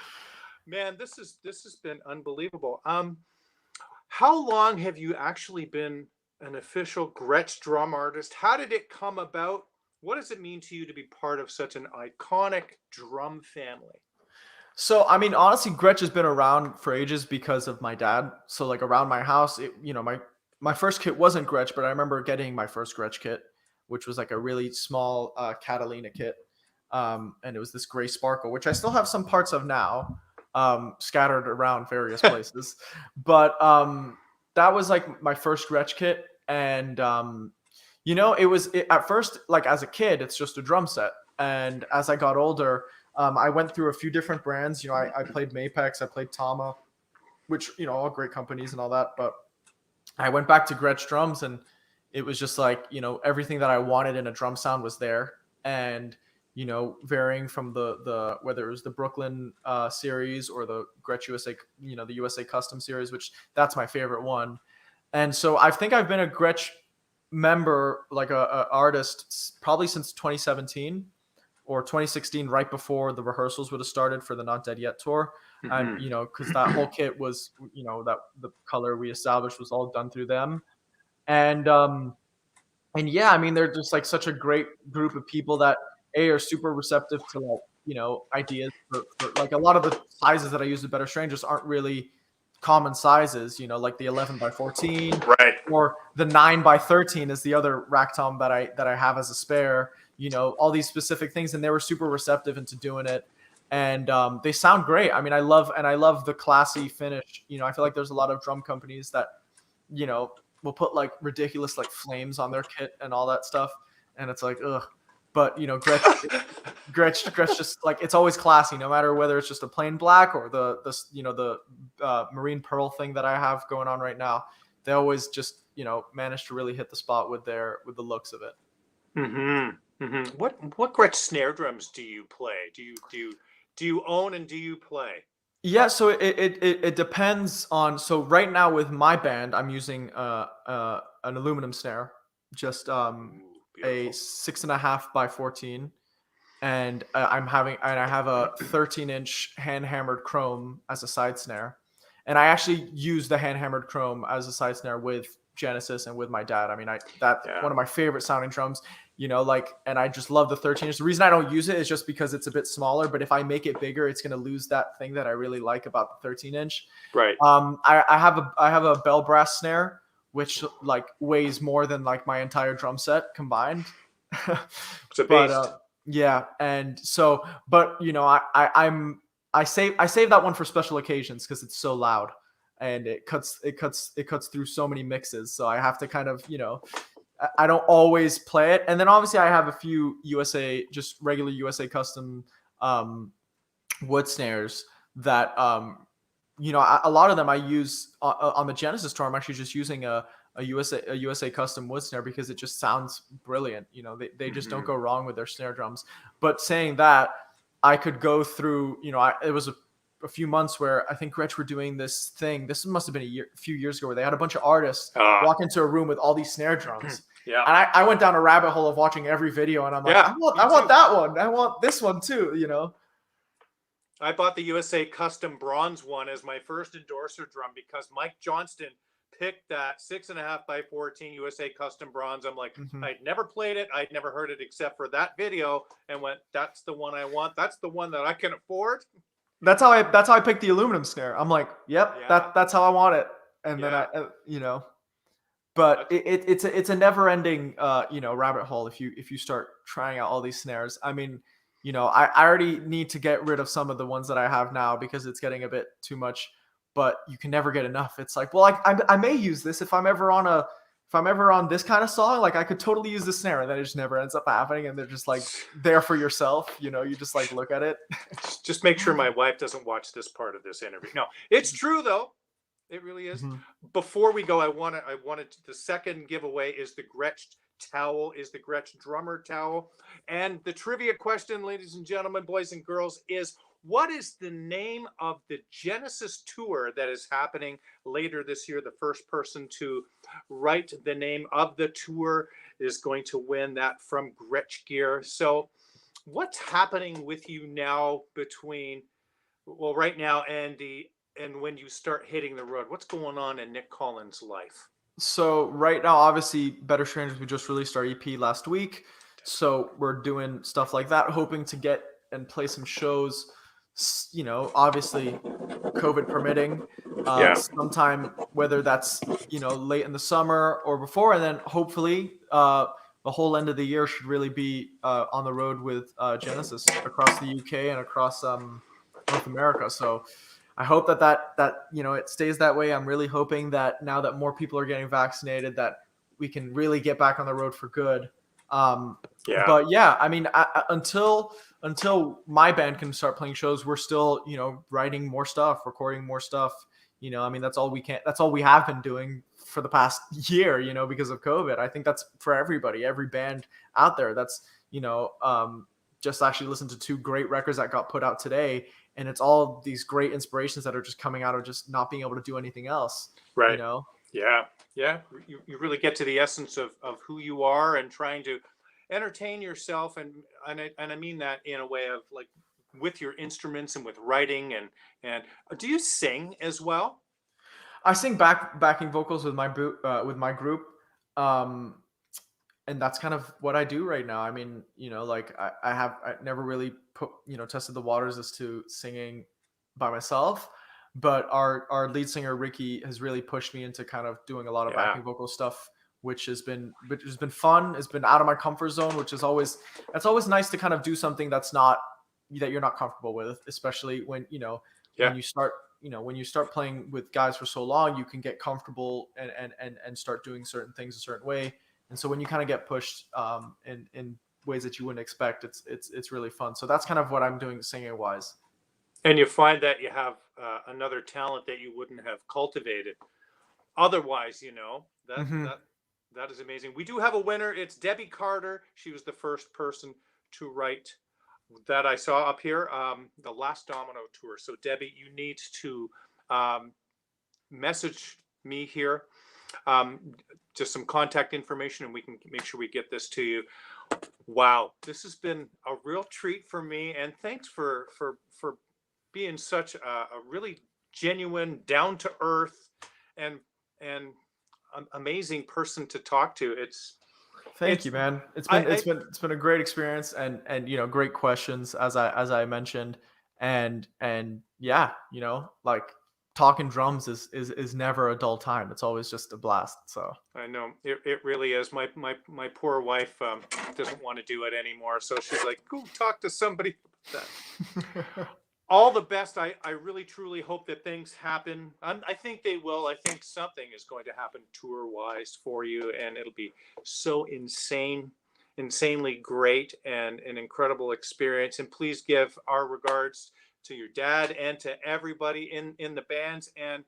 man, this has been unbelievable. How long have you actually been an official Gretsch drum artist? How did it come about? What does it mean to you to be part of such an iconic drum family? So, I mean, honestly, Gretsch has been around for ages because of my dad. So, like around my house, my first kit wasn't Gretsch, but I remember getting my first Gretsch kit, which was like a really small Catalina kit. And it was this gray sparkle, which I still have some parts of now, scattered around various places. But that was like my first Gretsch kit. And, at first, like as a kid, it's just a drum set. And as I got older, I went through a few different brands. I played Mapex, I played Tama, which, all great companies and all that. But I went back to Gretsch drums, and it was just like, everything that I wanted in a drum sound was there. And, varying from the whether it was the Brooklyn series or the Gretsch USA, the USA Custom series, which that's my favorite one. And so I think I've been a Gretsch member, like a artist, probably since 2017. Or 2016, right before the rehearsals would have started for the Not Dead Yet tour. And, because that whole kit was, that the color we established was all done through them. And yeah, I mean, they're just like such a great group of people that are super receptive to like, ideas for like a lot of the sizes that I use with Better Strangers aren't really common sizes, like the 11 by 14, right? Or the 9 by 13 is the other rack tom that I have as a spare. All these specific things, and they were super receptive into doing it, and they sound great. I mean, I love the classy finish. I feel like there's a lot of drum companies that, will put like ridiculous like flames on their kit and all that stuff, and it's like ugh. But Gretsch just like it's always classy, no matter whether it's just a plain black or the marine pearl thing that I have going on right now. They always just manage to really hit the spot with the looks of it. What Gretsch snare drums do you play? Do you own and do you play? Yeah, so it depends on. So right now with my band, I'm using an aluminum snare, just a 6.5 by 14, and I have a 13-inch hand hammered chrome as a side snare, and I actually use the hand hammered chrome as a side snare with Genesis and with my dad. I mean, that's Yeah. one of my favorite sounding drums, and I just love the 13-inch. The reason I don't use it is just because it's a bit smaller, but if I make it bigger, it's going to lose that thing that I really like about the 13-inch. Right. I have a bell brass snare, which like weighs more than like my entire drum set combined. It's a But beast. yeah, and so, but I save that one for special occasions because it's so loud, and it cuts through so many mixes. So I have to kind of I don't always play it, and then obviously I have a few just regular USA custom wood snares that a lot of them I use on the Genesis tour. I'm actually just using a USA custom wood snare because it just sounds brilliant. They just don't go wrong with their snare drums. But saying that, I could go through, it was a few months where I think Gretsch were doing this thing. This must have been a few years ago, where they had a bunch of artists walk into a room with all these snare drums. Yeah. And I went down a rabbit hole of watching every video, and I'm like, Yeah, I want me too. that one. I want this one too, I bought the USA Custom Bronze one as my first endorser drum because Mike Johnston picked that 6.5 by 14 USA Custom Bronze. I'm like, I'd never played it. I'd never heard it except for that video, and went, that's the one I want. That's the one that I can afford. That's how I picked the aluminum snare. I'm like, yep, Yeah. that's how I want it. And then but it's a never ending rabbit hole if you start trying out all these snares. I mean, I already need to get rid of some of the ones that I have now because it's getting a bit too much, but you can never get enough. It's like, well, I may use this if I'm ever on this kind of song, like I could totally use the snare, and then it just never ends up happening, and they're just like there for yourself, you just like look at it. Just make sure my wife doesn't watch this part of this interview. No, it's true though. It really is. Before we go, I wanted the second giveaway is the Gretsch towel, is the Gretsch drummer towel. And the trivia question, ladies and gentlemen, boys and girls, is what is the name of the Genesis tour that is happening later this year? The first person to write the name of the tour is going to win that from Gretsch Gear. So what's happening with you now right now, Andy, and when you start hitting the road? What's going on in Nick Collins' life? So right now, obviously, Better Strangers, we just released our EP last week. So we're doing stuff like that, hoping to get and play some shows, obviously COVID permitting, sometime, whether that's, late in the summer or before. And then hopefully the whole end of the year should really be on the road with Genesis across the UK and across North America. So I hope that it stays that way. I'm really hoping that now that more people are getting vaccinated, that we can really get back on the road for good. But yeah, I mean, until my band can start playing shows, we're still, writing more stuff, recording more stuff. I mean, that's all we have been doing for the past year, because of COVID. I think that's for everybody, every band out there. That's, just actually listened to 2 great records that got put out today. And it's all these great inspirations that are just coming out of just not being able to do anything else. Right. Yeah. You really get to the essence of who you are and trying to entertain yourself. And I mean that in a way of like with your instruments and with writing and do you sing as well? I sing backing vocals with my group. And that's kind of what I do right now. I mean, I never really tested the waters as to singing by myself, but our lead singer Ricky has really pushed me into kind of doing a lot of backing vocal stuff, which has been fun. It's been out of my comfort zone, which is always nice to kind of do something that you're not comfortable with, especially when when you start playing with guys for so long, you can get comfortable and start doing certain things a certain way. And so when you kind of get pushed in ways that you wouldn't expect, it's really fun. So that's kind of what I'm doing singing wise. And you find that you have another talent that you wouldn't have cultivated otherwise. That is amazing. We do have a winner. It's Debbie Carter. She was the first person to write that I saw up here, the Last Domino tour. So Debbie, you need to message me here. Just some contact information, and we can make sure we get this to you. Wow, this has been a real treat for me, and thanks for being such a really genuine, down to earth, and and amazing person to talk to. Thank It's you, man. I It's been a great experience, and you know, great questions as I mentioned, and yeah, you know, like talking drums is never a dull time. It's always just a blast. So I know it really is. My poor wife doesn't want to do it anymore, so she's like, "Go talk to somebody about that." All the best. I really truly hope that things happen. I think they will. I think something is going to happen tour wise for you, and it'll be so insanely great, and an incredible experience. And please give our regards to your dad and to everybody in the bands. And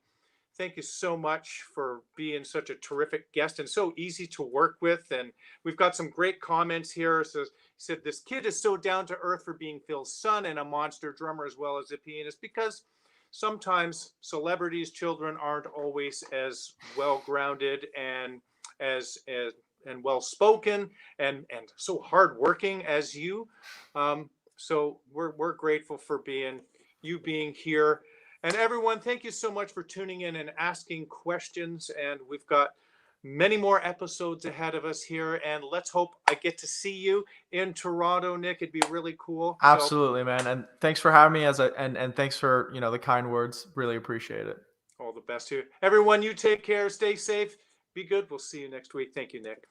thank you so much for being such a terrific guest and so easy to work with. And we've got some great comments here. It says, he said, this kid is so down to earth for being Phil's son and a monster drummer as well as a pianist, because sometimes celebrities' children aren't always as well grounded and as and well spoken and so hardworking as you. So we're grateful for being here. And everyone, thank you so much for tuning in and asking questions. And we've got many more episodes ahead of us here. And let's hope I get to see you in Toronto, Nick. It'd be really cool. So absolutely, man. And thanks for having me and thanks for, you know, the kind words. Really appreciate it. all the best to you. Everyone, you take care, stay safe, be good. We'll see you next week. Thank you, Nick.